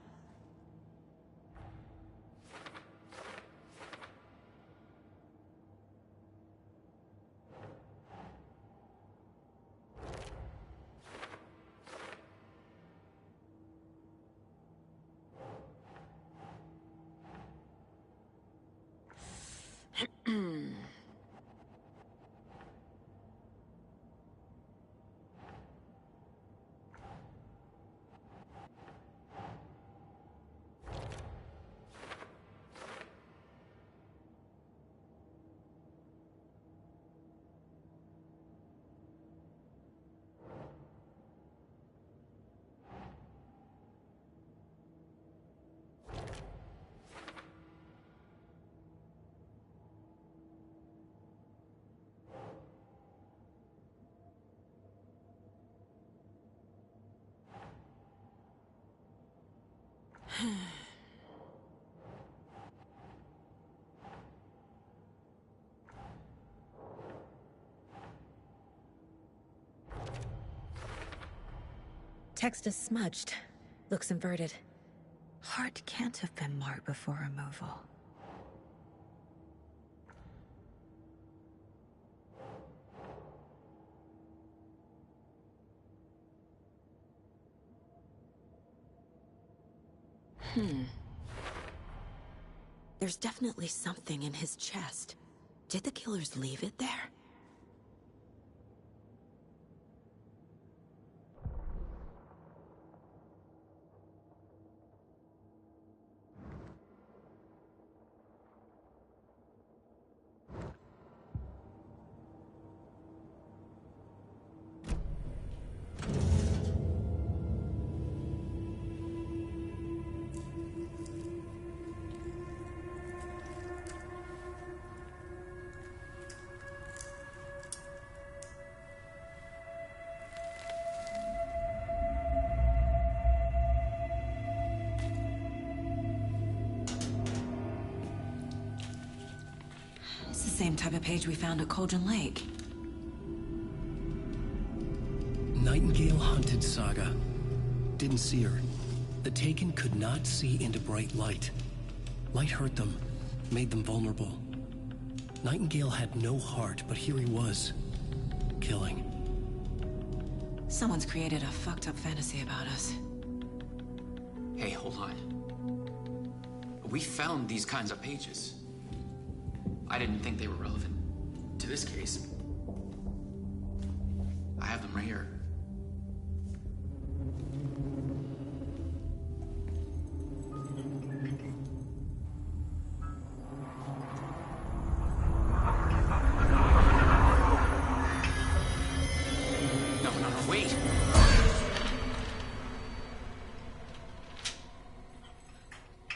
Text is smudged. Looks inverted. Heart can't have been marked before removal. There's definitely something in his chest. Did the killers leave it there? Same type of page we found at Cauldron Lake. Nightingale hunted Saga. Didn't see her. The Taken could not see into bright light. Light hurt them, made them vulnerable. Nightingale had no heart, but here he was, killing. Someone's created a fucked up fantasy about us. Hey, hold on. We found these kinds of pages. I didn't think they were relevant to this case. I have them right here. No, wait.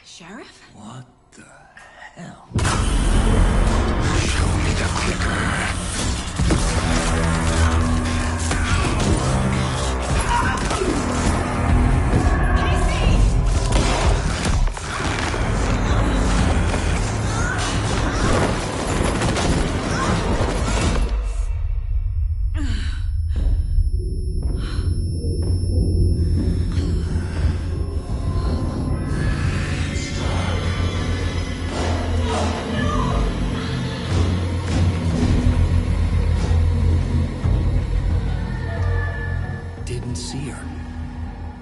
Sheriff? What the hell?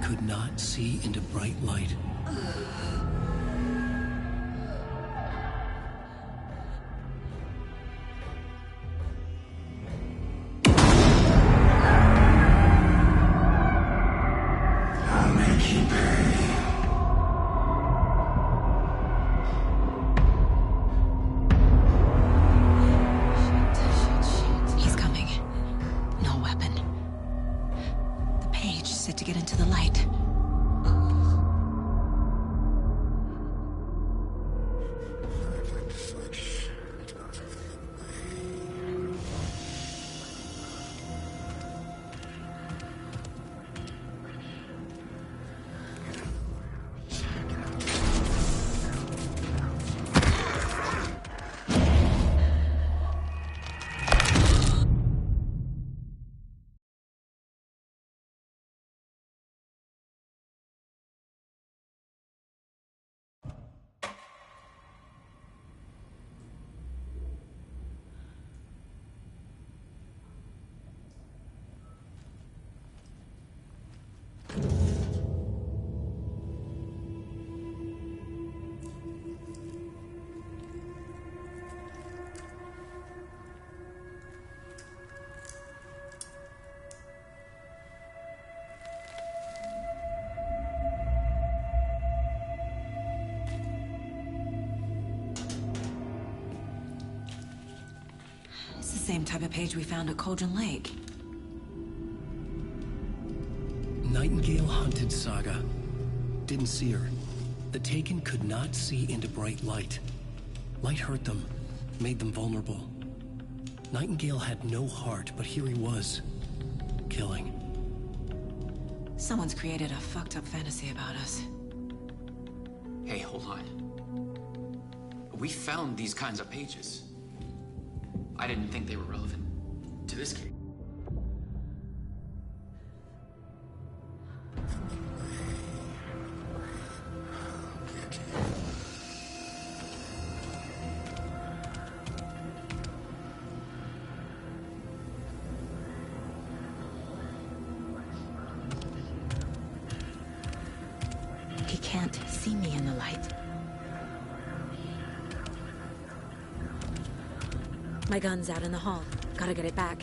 could not see into bright light. I'll make you pay. He's coming. No weapon. The page said to get into the light. It's the same type of page we found at Cauldron Lake. Nightingale hunted Saga. Didn't see her. The Taken could not see into bright light. Light hurt them, made them vulnerable. Nightingale had no heart, but here he was, killing. Someone's created a fucked up fantasy about us. Hey, hold on. We found these kinds of pages. I didn't think they were relevant to this case. He can't see me in the light. My gun's out in the hall. Gotta get it back.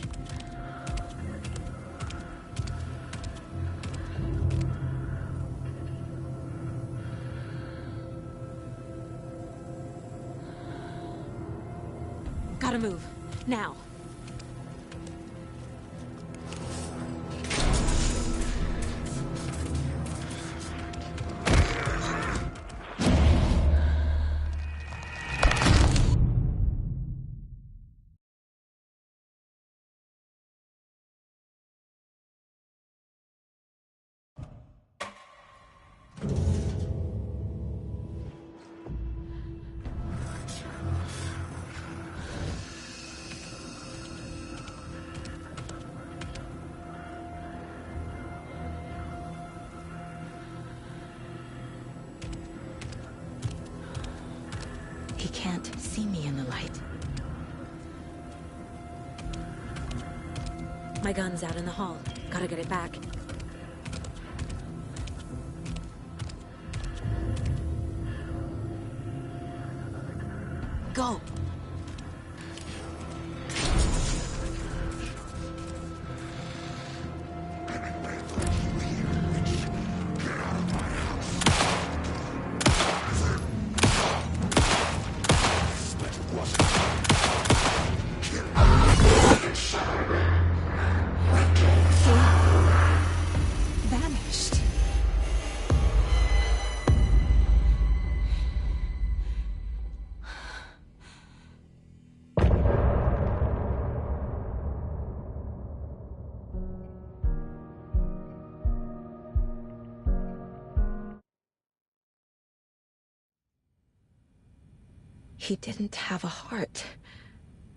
Gotta move. Now. He can't see me in the light. My gun's out in the hall. Gotta get it back. Go! Vanished. He didn't have a heart,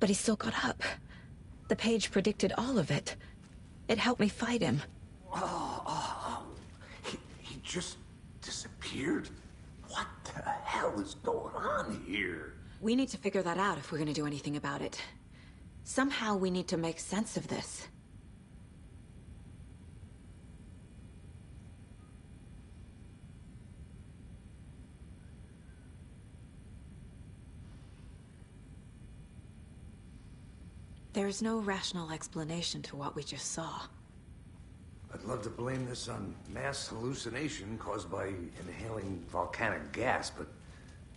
but he still got up. The page predicted all of it. It helped me fight him. He just disappeared? What the hell is going on here? We need to figure that out if we're gonna do anything about it. Somehow we need to make sense of this. There's no rational explanation to what we just saw. I'd love to blame this on mass hallucination caused by inhaling volcanic gas, but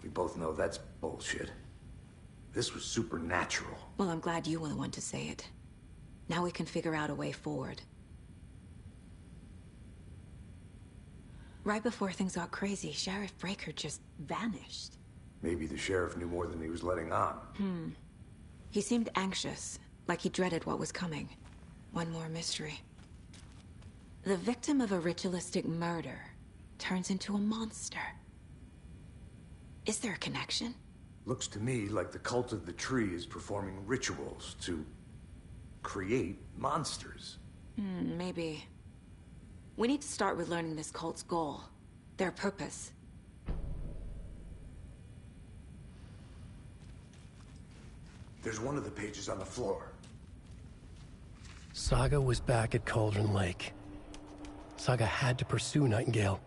we both know that's bullshit. This was supernatural. Well, I'm glad you were the one to say it. Now we can figure out a way forward. Right before things got crazy, Sheriff Breaker just vanished. Maybe the sheriff knew more than he was letting on. He seemed anxious, like he dreaded what was coming. One more mystery. The victim of a ritualistic murder turns into a monster. Is there a connection? Looks to me like the cult of the tree is performing rituals to create monsters. Maybe. We need to start with learning this cult's goal, their purpose. There's one of the pages on the floor. Saga was back at Cauldron Lake. Saga had to pursue Nightingale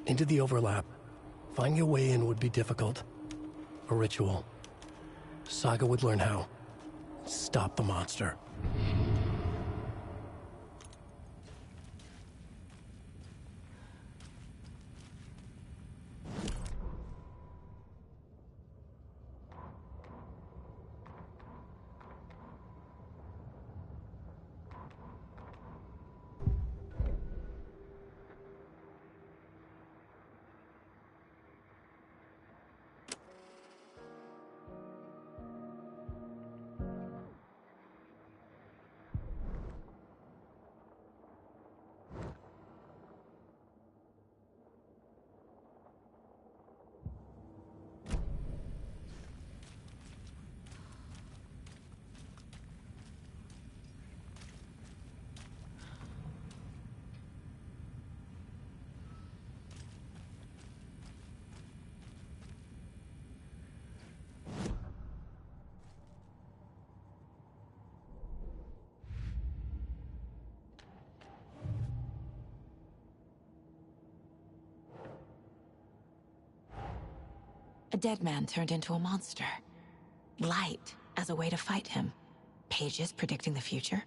into the overlap. Finding a way in would be difficult. A ritual. Saga would learn how. Stop the monster. A dead man turned into a monster. Light as a way to fight him. Pages predicting the future.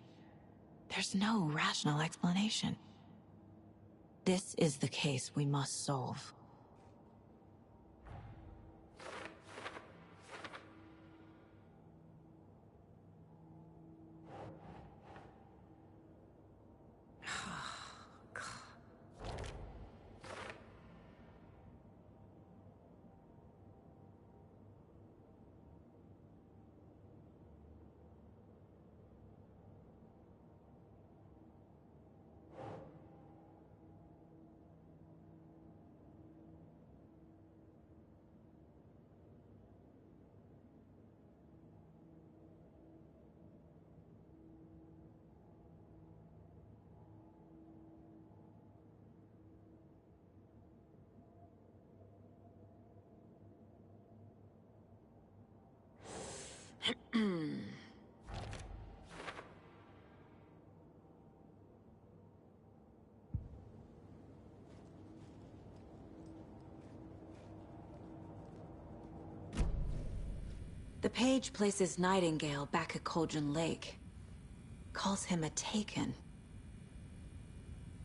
There's no rational explanation. This is the case we must solve. The page places Nightingale back at Cauldron Lake. Calls him a Taken.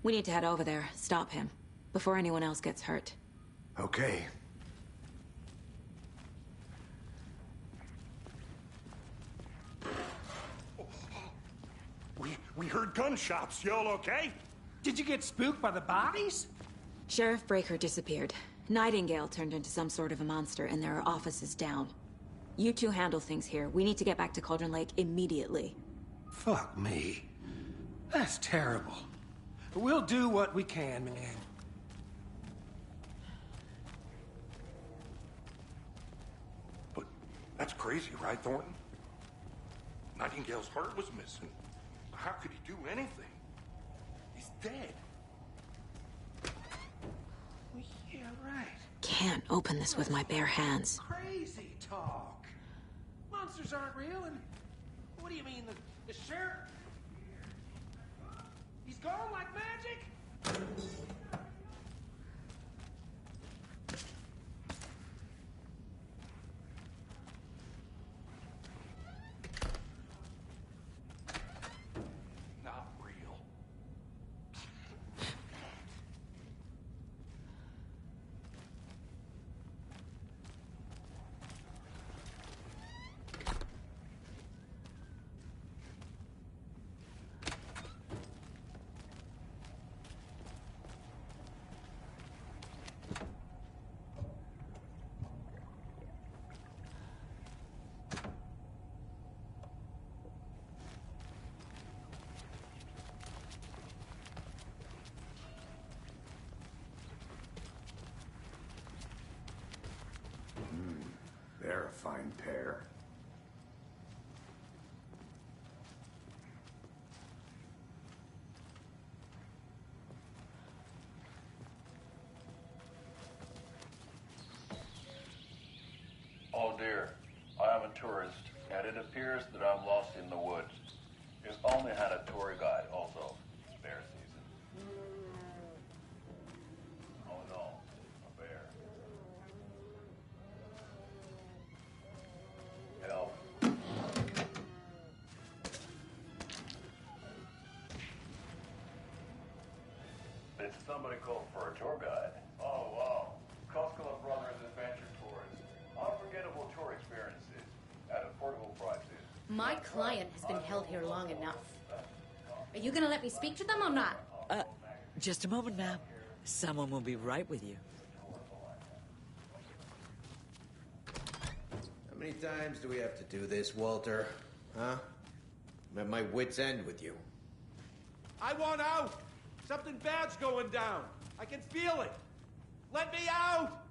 We need to head over there, stop him, before anyone else gets hurt. Okay. We heard gunshots. Y'all okay? Did you get spooked by the bodies? Sheriff Breaker disappeared. Nightingale turned into some sort of a monster, and there are offices down. You two handle things here. We need to get back to Cauldron Lake immediately. Fuck me. That's terrible. We'll do what we can, man. But that's crazy, right, Thornton? Nightingale's heart was missing. How could he do anything? He's dead. Well, yeah, right. Can't open this with my bare hands. Crazy talk. Monsters aren't real, and what do you mean, the sheriff? He's gone like magic? fine pair. Oh dear, I am a tourist, and it appears that I'm lost in the woods. If only had a tour guide also. Bear season. Oh no, a bear. Help. Did somebody call for a tour guide? Oh wow. Koskela Brothers Adventure Tours. Unforgettable tour experiences at affordable prices. My client has been held here long enough. Are you gonna let me speak to them or not? Just a moment, ma'am. Someone will be right with you. How many times do we have to do this, Walter? Huh? I'm at my wit's end with you. I want out! Something bad's going down. I can feel it. Let me out!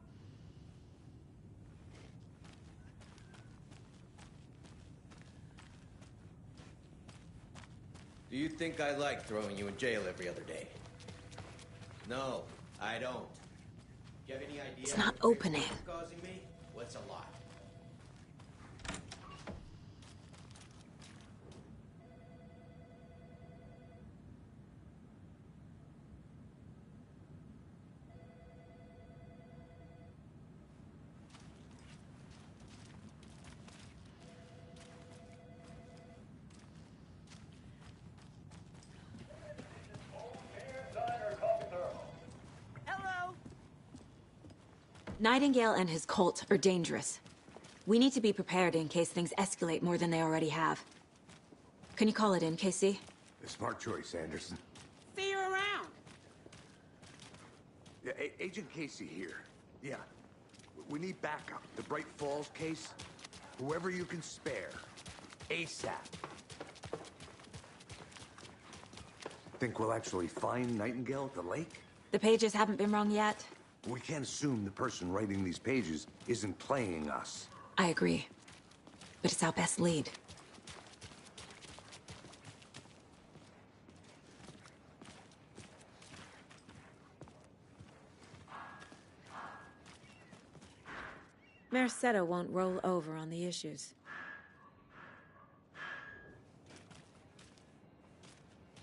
Do you think I like throwing you in jail every other day? No, I don't. Do you have any idea? It's not opening. What's causing me? What's a lot? Nightingale and his cult are dangerous. We need to be prepared in case things escalate more than they already have. Can you call it in, Casey? A smart choice, Anderson. See you around. Yeah, Agent Casey here. Yeah. We need backup. The Bright Falls case. Whoever you can spare. ASAP. Think we'll actually find Nightingale at the lake? The pages haven't been wrong yet. We can't assume the person writing these pages isn't playing us. I agree. But it's our best lead. Mercado won't roll over on the issues.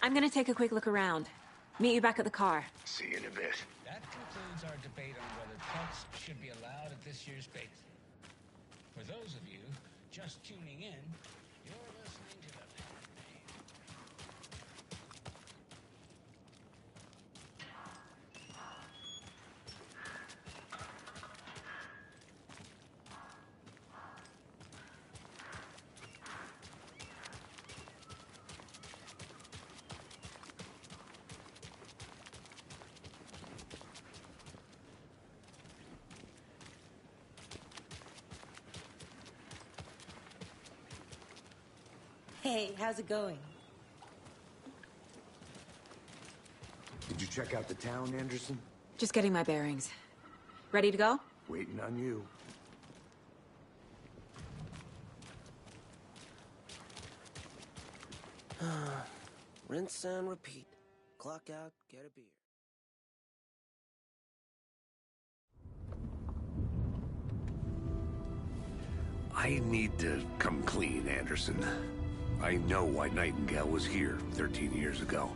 I'm gonna take a quick look around. Meet you back at the car. See you in a bit. That concludes our debate on whether cults should be allowed at this year's Bake Sale. For those of you just tuning in, you're listening to the Hey, how's it going? Did you check out the town, Anderson? Just getting my bearings. Ready to go? Waiting on you. Rinse and repeat. Clock out, get a beer. I need to come clean, Anderson. I know why Nightingale was here 13 years ago.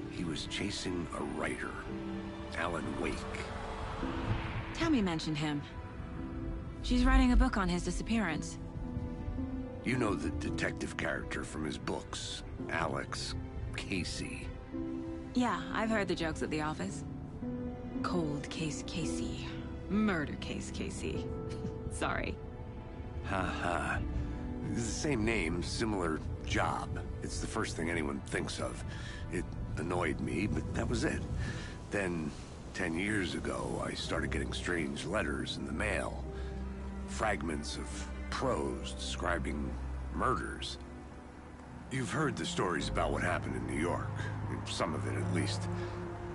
He was chasing a writer, Alan Wake. Tammy mentioned him. She's writing a book on his disappearance. You know the detective character from his books, Alex Casey. Yeah, I've heard the jokes at the office. Cold case Casey. Murder case Casey. Sorry. Ha. It's the same name, similar job. It's the first thing anyone thinks of. It annoyed me, but that was it. Then, 10 years ago, I started getting strange letters in the mail. Fragments of prose describing murders. You've heard the stories about what happened in New York. Some of it, at least.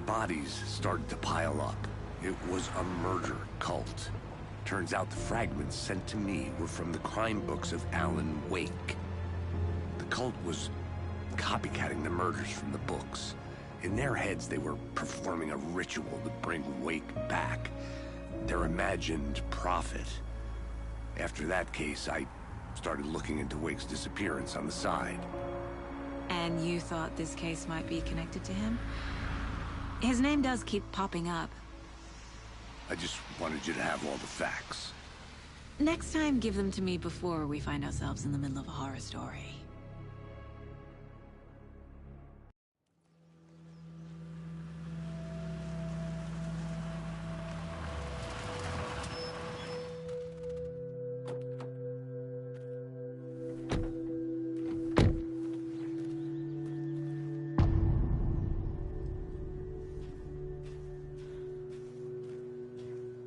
Bodies started to pile up. It was a murder cult. Turns out the fragments sent to me were from the crime books of Alan Wake. The cult was copycatting the murders from the books. In their heads, they were performing a ritual to bring Wake back. Their imagined prophet. After that case, I started looking into Wake's disappearance on the side. And you thought this case might be connected to him? His name does keep popping up. I just wanted you to have all the facts. Next time, give them to me before we find ourselves in the middle of a horror story.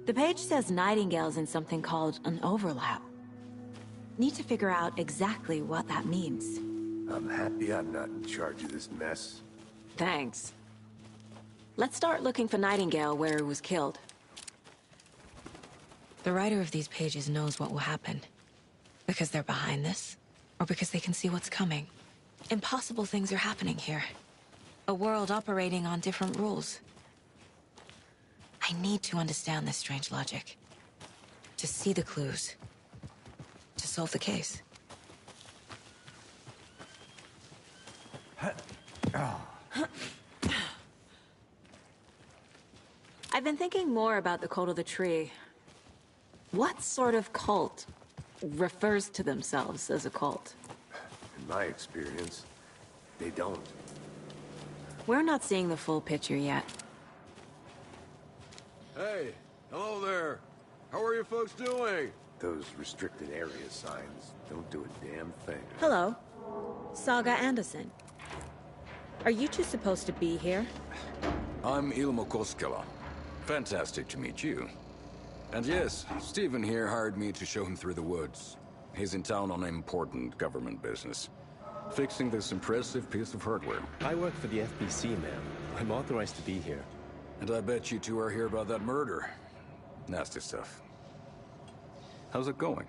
The page says Nightingale's in something called an overlap. Need to figure out exactly what that means. I'm happy I'm not in charge of this mess. Thanks. Let's start looking for Nightingale where he was killed. The writer of these pages knows what will happen. Because they're behind this, or because they can see what's coming. Impossible things are happening here. A world operating on different rules. I need to understand this strange logic. To see the clues. To solve the case. I've been thinking more about the Cult of the Tree. What sort of cult refers to themselves as a cult? In my experience, they don't. We're not seeing the full picture yet. Hey, hello there. How are you folks doing? Those restricted area signs don't do a damn thing. Hello. Saga Anderson. Are you two supposed to be here? I'm Ilmo Koskela. Fantastic to meet you. And yes, Stephen here hired me to show him through the woods. He's in town on important government business. Fixing this impressive piece of hardware. I work for the FBC, ma'am. I'm authorized to be here. And I bet you two are here about that murder. Nasty stuff. How's it going?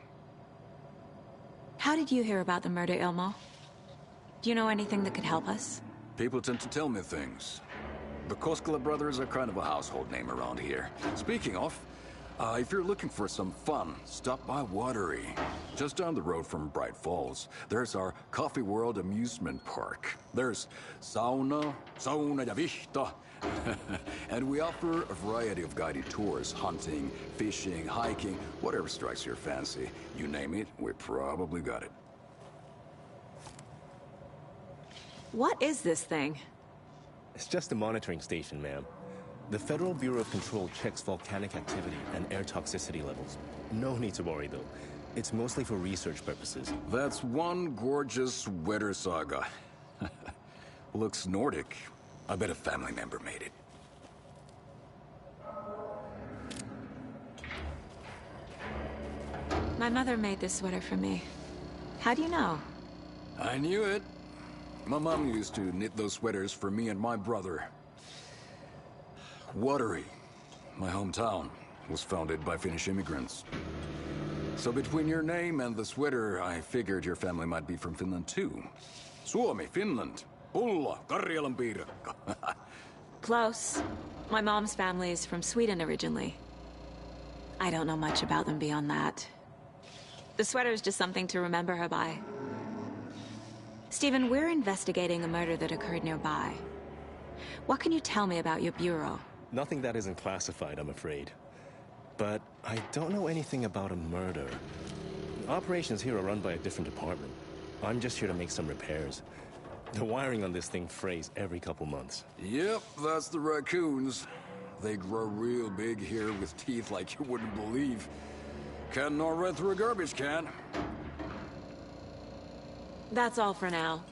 How did you hear about the murder, Ilmo? Do you know anything that could help us? People tend to tell me things. The Koskela brothers are kind of a household name around here. Speaking of, if you're looking for some fun, stop by Watery. Just down the road from Bright Falls, there's our Coffee World amusement park. There's sauna ja vihta. And we offer a variety of guided tours, hunting, fishing, hiking, whatever strikes your fancy. You name it, we probably got it. What is this thing? It's just a monitoring station, ma'am. The Federal Bureau of Control checks volcanic activity and air toxicity levels. No need to worry, though. It's mostly for research purposes. That's one gorgeous weather saga. Looks Nordic. I bet a family member made it. My mother made this sweater for me. How do you know? I knew it. My mom used to knit those sweaters for me and my brother. Watery, my hometown, was founded by Finnish immigrants. So between your name and the sweater, I figured your family might be from Finland too. Suomi, Finland. Pulla, Karjalan piirakka. Close. My mom's family is from Sweden originally. I don't know much about them beyond that. The sweater is just something to remember her by. Stephen, we're investigating a murder that occurred nearby. What can you tell me about your bureau? Nothing that isn't classified, I'm afraid. But I don't know anything about a murder. Operations here are run by a different department. I'm just here to make some repairs. The wiring on this thing frays every couple months. Yep, that's the raccoons. They grow real big here with teeth like you wouldn't believe. Can't gnaw right through a garbage can. That's all for now.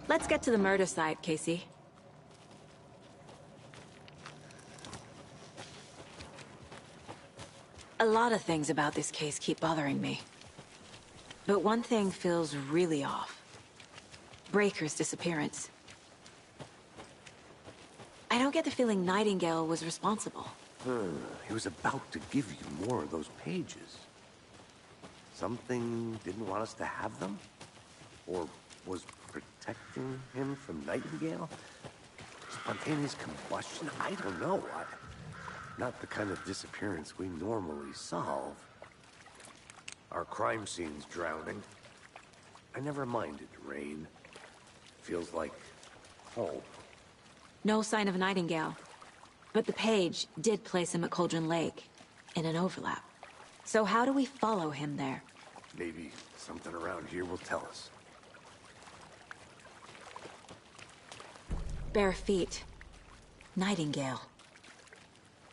Let's get to the murder site, Casey. A lot of things about this case keep bothering me. But one thing feels really off. Breaker's disappearance. I don't get the feeling Nightingale was responsible. He was about to give you more of those pages. Something didn't want us to have them? Or was protecting him from Nightingale? Spontaneous combustion? I don't know. Not the kind of disappearance we normally solve. Our crime scene's drowning. I never minded rain. Feels like home. No sign of Nightingale. But the page did place him at Cauldron Lake, in an overlap. So how do we follow him there? Maybe something around here will tell us. Bare feet. Nightingale.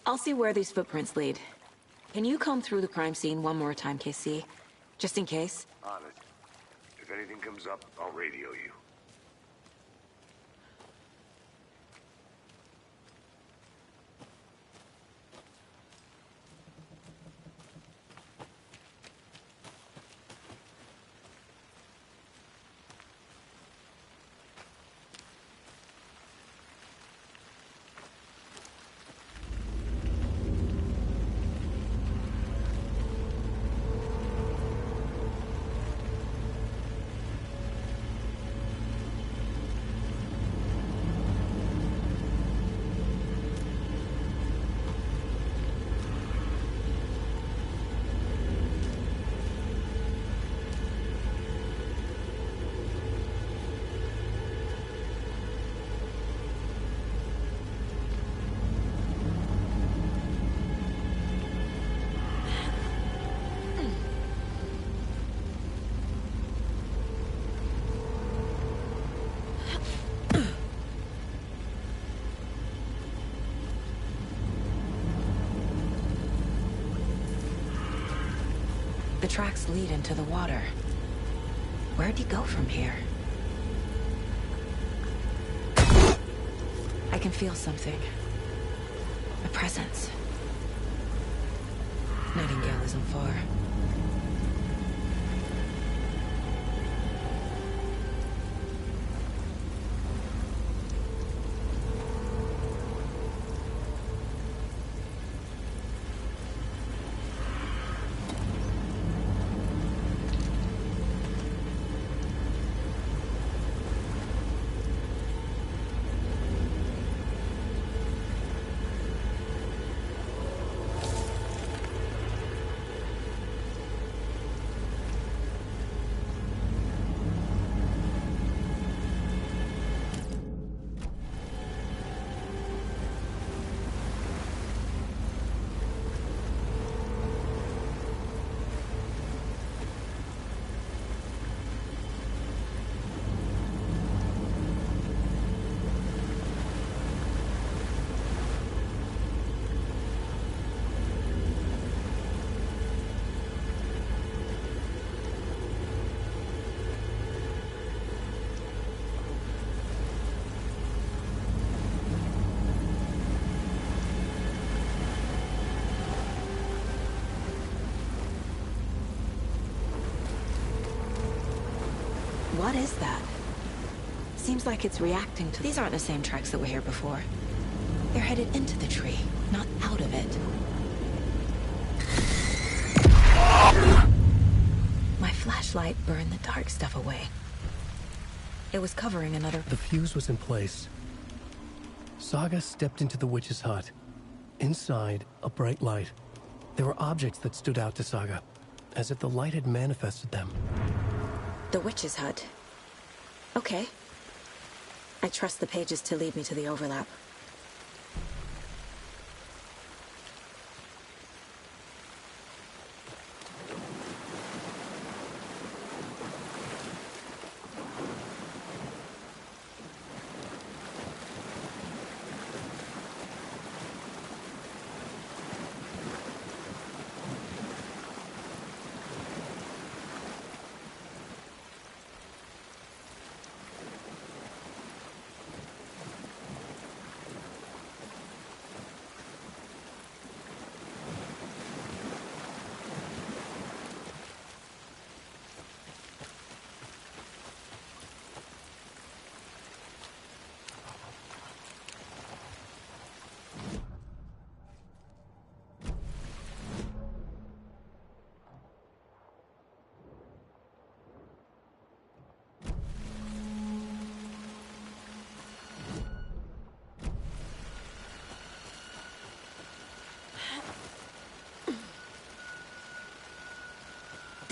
I'll see where these footprints lead. Can you comb through the crime scene one more time, KC? Just in case? On it. If anything comes up, I'll radio you. The tracks lead into the water. Where'd he go from here? I can feel something. A presence. Nightingale isn't far. What is that? Seems like it's reacting to... These aren't the same tracks that were here before. They're headed into the tree, not out of it. My flashlight burned the dark stuff away. It was covering another... The fuse was in place. Saga stepped into the witch's hut. Inside, a bright light. There were objects that stood out to Saga, as if the light had manifested them. The witch's hut. Okay. I trust the pages to lead me to the overlap.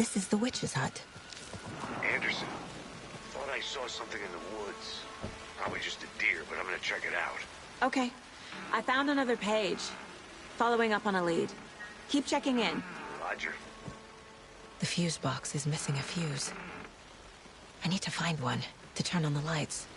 This is the witch's hut. Anderson, thought I saw something in the woods. Probably just a deer, but I'm gonna check it out. Okay. I found another page. Following up on a lead. Keep checking in. Roger. The fuse box is missing a fuse. I need to find one to turn on the lights.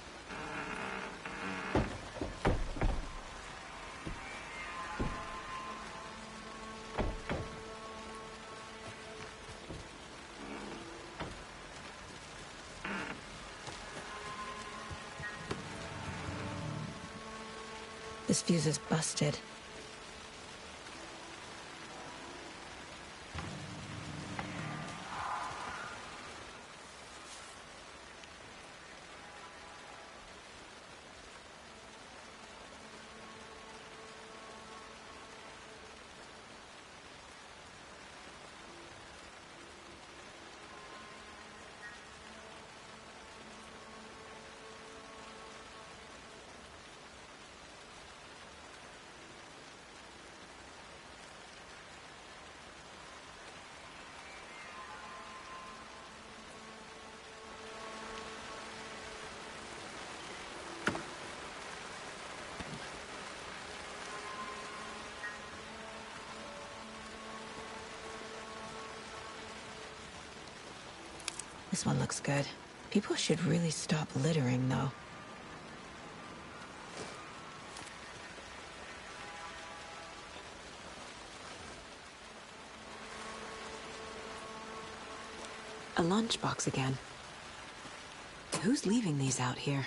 This fuse is busted. This one looks good. People should really stop littering, though. A lunchbox again. Who's leaving these out here?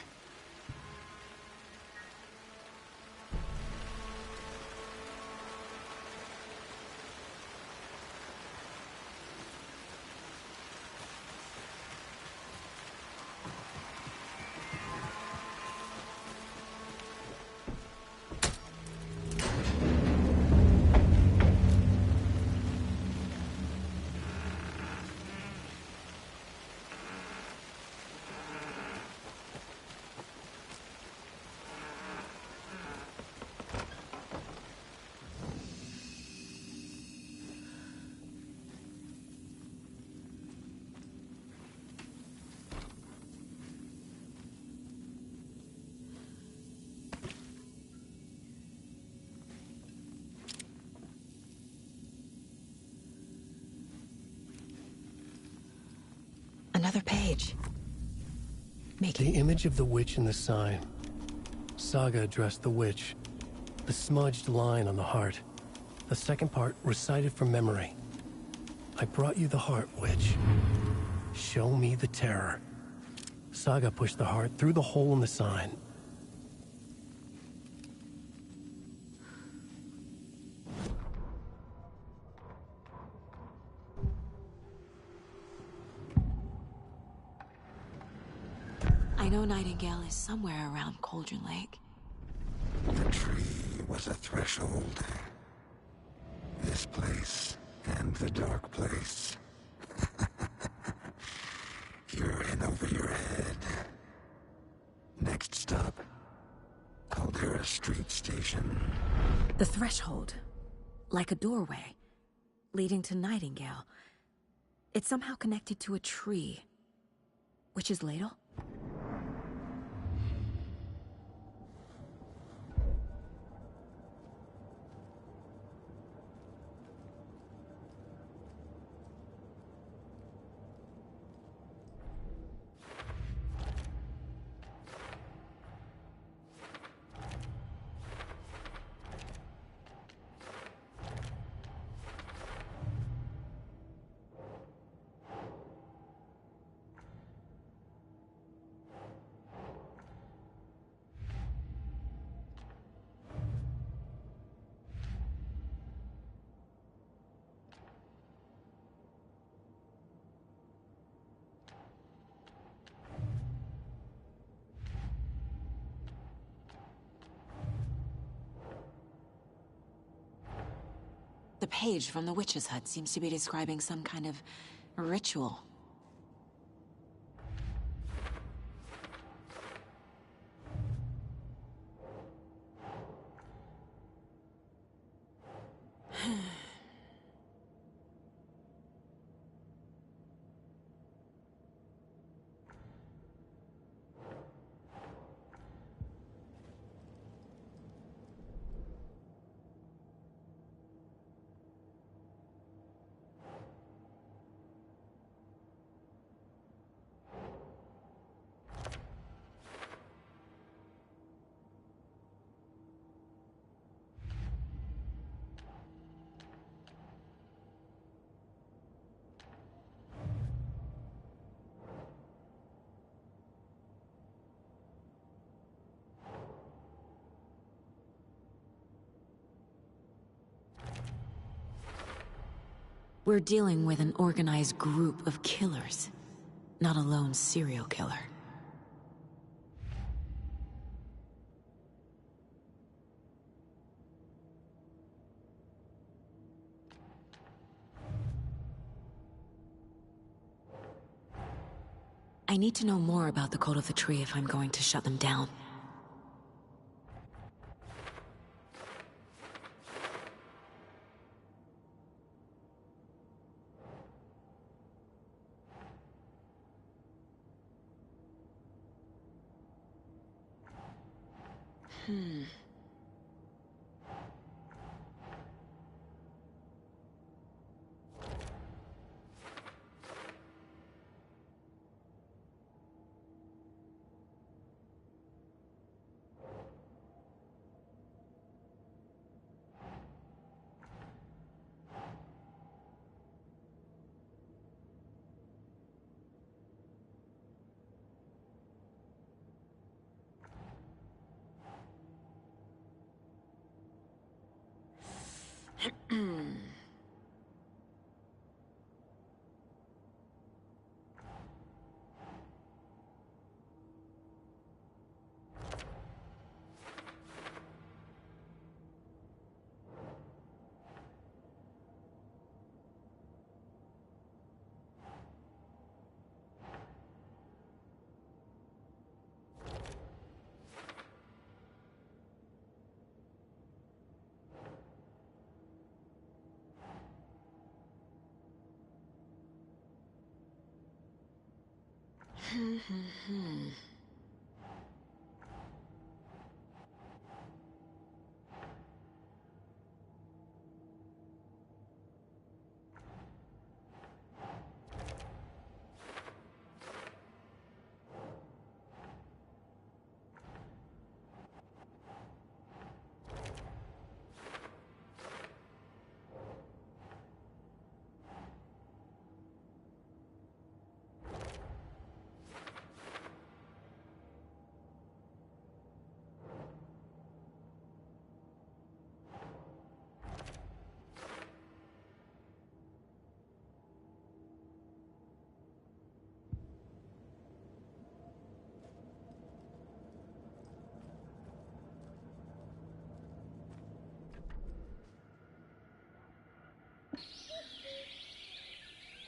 Another page. The image of the witch in the sign. Saga addressed the witch. The smudged line on the heart. The second part recited from memory. I brought you the heart, witch. Show me the terror. Saga pushed the heart through the hole in the sign. I know Nightingale is somewhere around Cauldron Lake. The tree was a threshold. This place and the dark place. You're in over your head. Next stop, Caldera Street Station. The threshold. Like a doorway. Leading to Nightingale. It's somehow connected to a tree. Witch's ladle? The page from the witch's hut seems to be describing some kind of ritual. We're dealing with an organized group of killers, not a lone serial killer. I need to know more about the Cult of the Tree if I'm going to shut them down.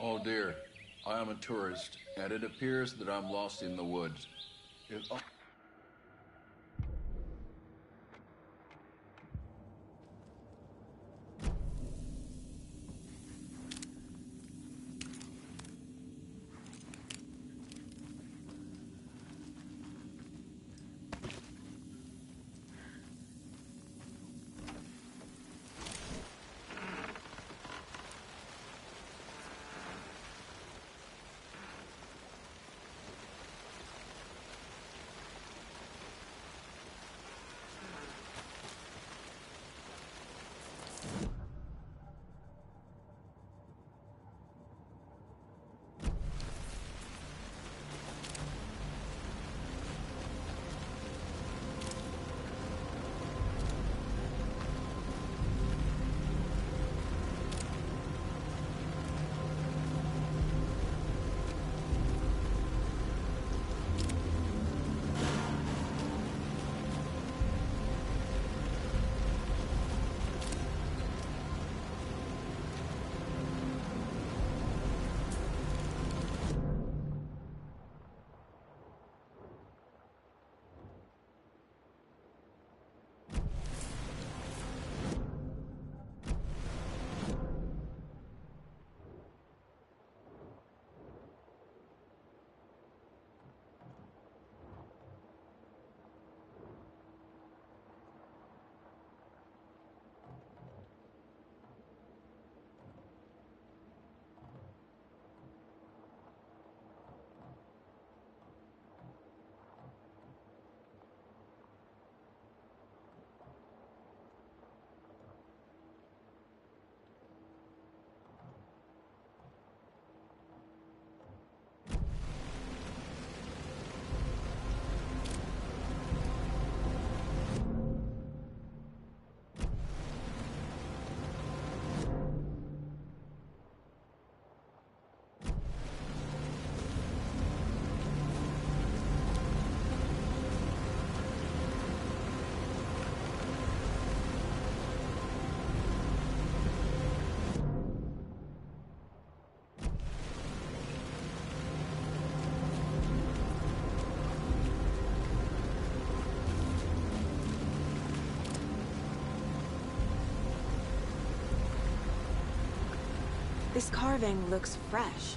Oh dear, I am a tourist, and it appears that I'm lost in the woods. This carving looks fresh.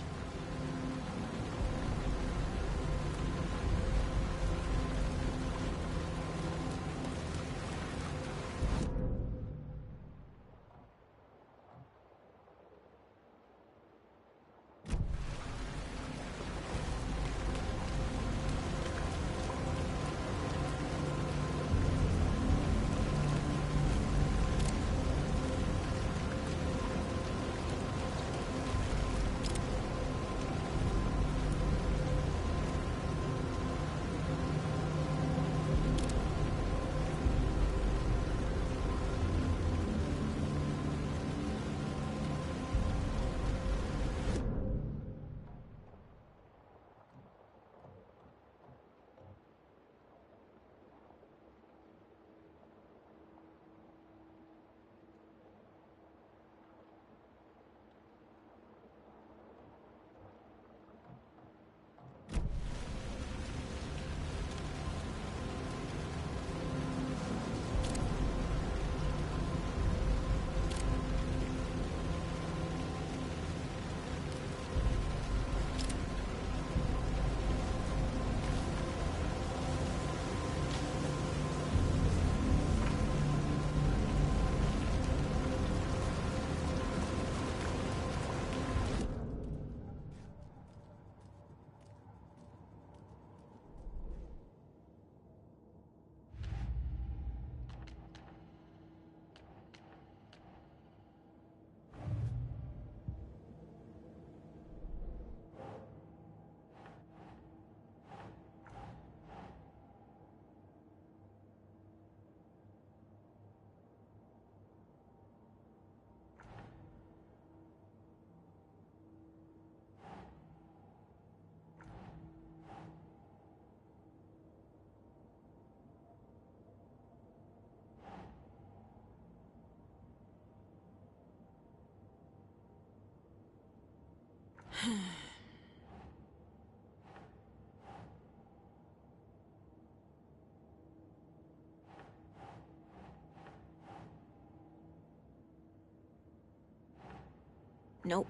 Nope.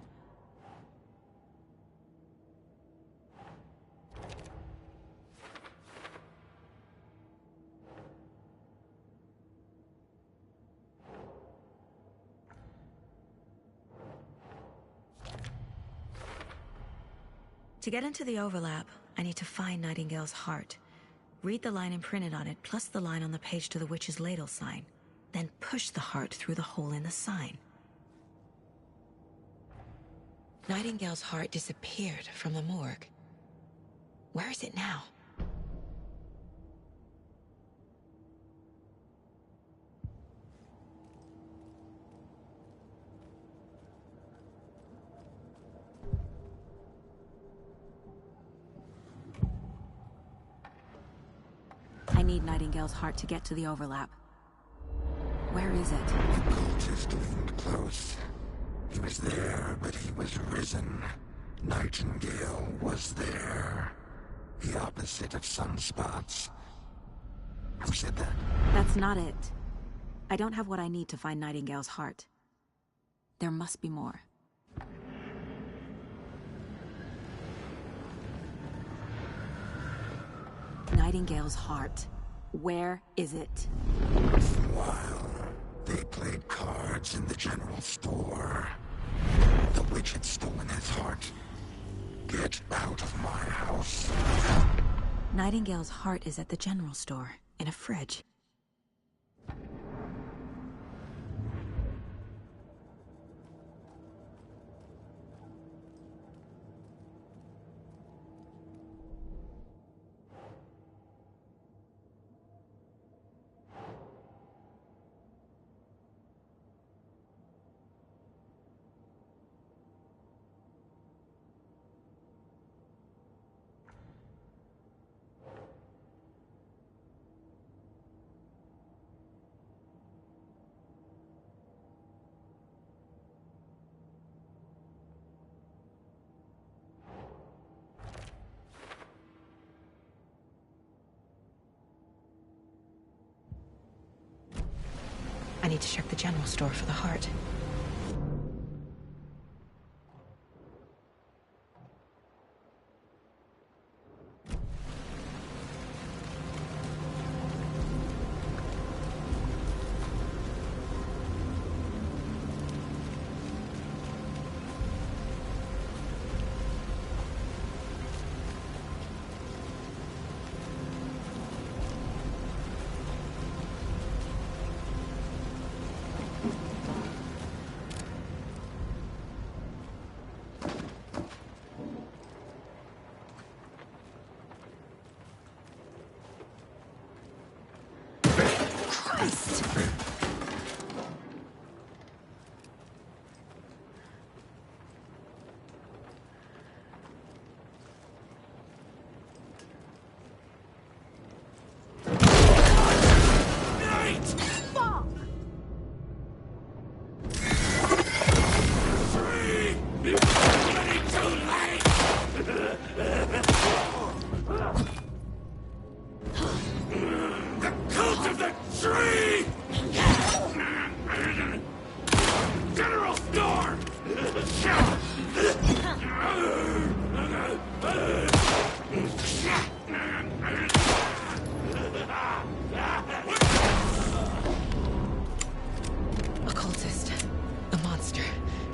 To get into the overlap, I need to find Nightingale's heart. Read the line imprinted on it, plus the line on the page to the witch's ladle sign. Then push the heart through the hole in the sign. Nightingale's heart disappeared from the morgue. Where is it now? I need Nightingale's heart to get to the overlap. Where is it? The cultist leaned close. He was there, but he was risen. Nightingale was there. The opposite of sunspots. Who said that? That's not it. I don't have what I need to find Nightingale's heart. There must be more. Nightingale's heart. Where is it? While they played cards in the general store, the witch had stolen his heart. Get out of my house. Nightingale's heart is at the general store, in a fridge. I need to check the general store for the heart.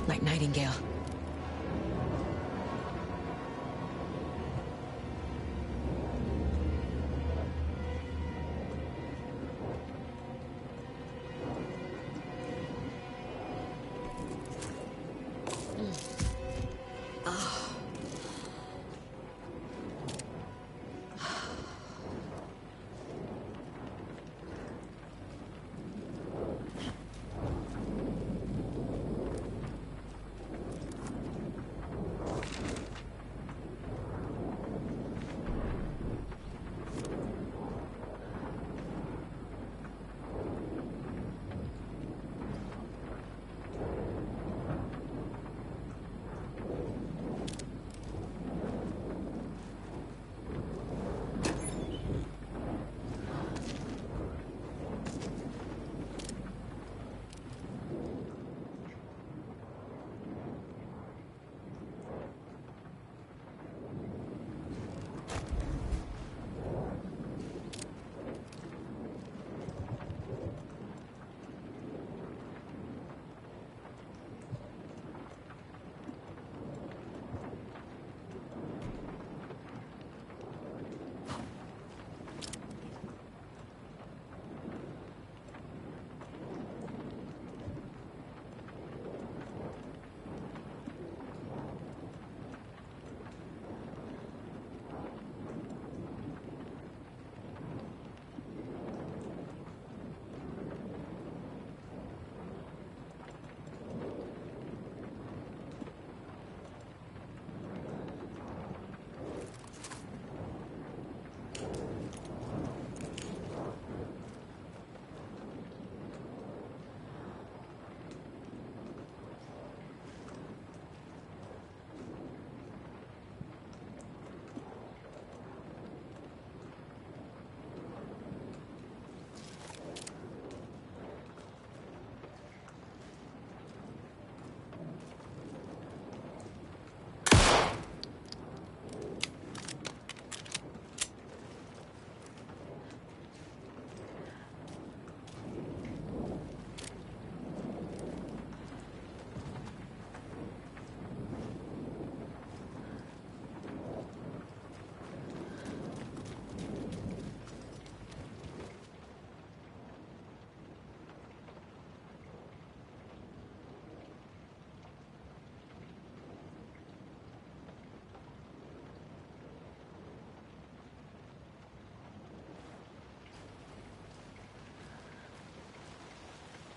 like Nightingale.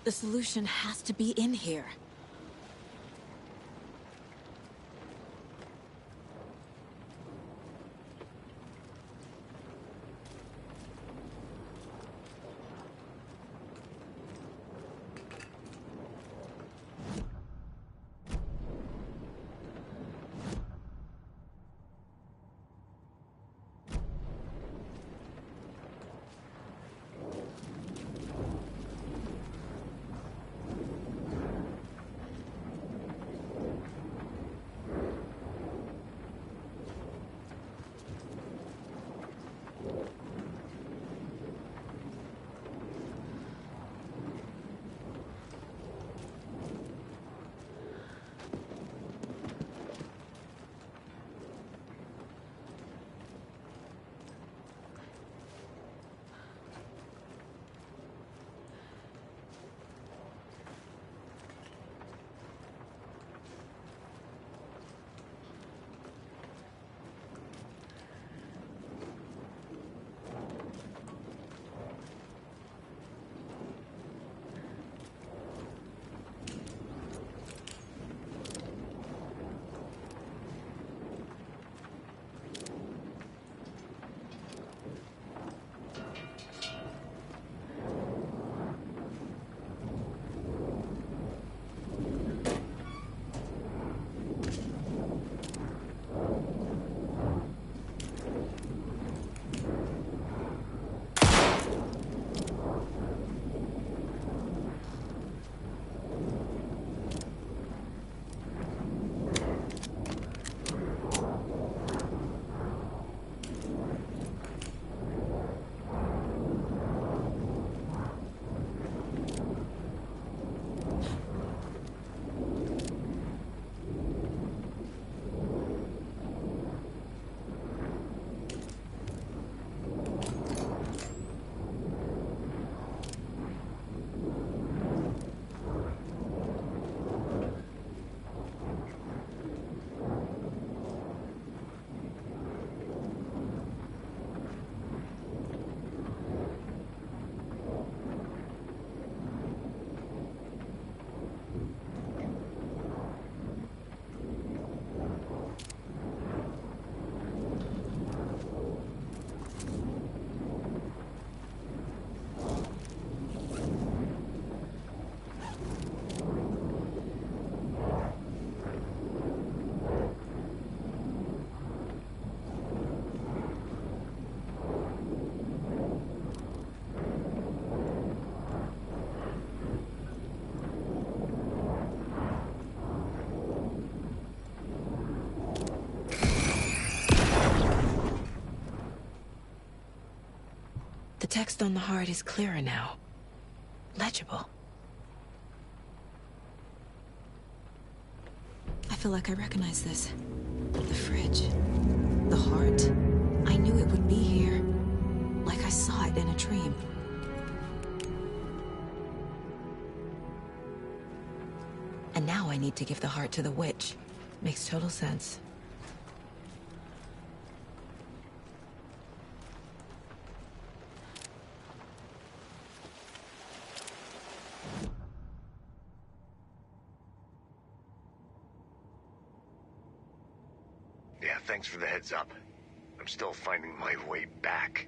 The solution has to be in here. text on the heart is clearer now. Legible. I feel like I recognize this. The fridge. The heart. I knew it would be here. Like I saw it in a dream. And now I need to give the heart to the witch. Makes total sense. Yeah, thanks for the heads up. I'm still finding my way back.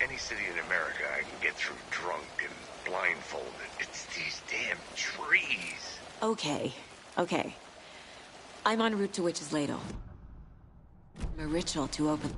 Any city in America I can get through drunk and blindfolded. It's these damn trees. Okay. I'm en route to Witch's Ladle. A ritual to open...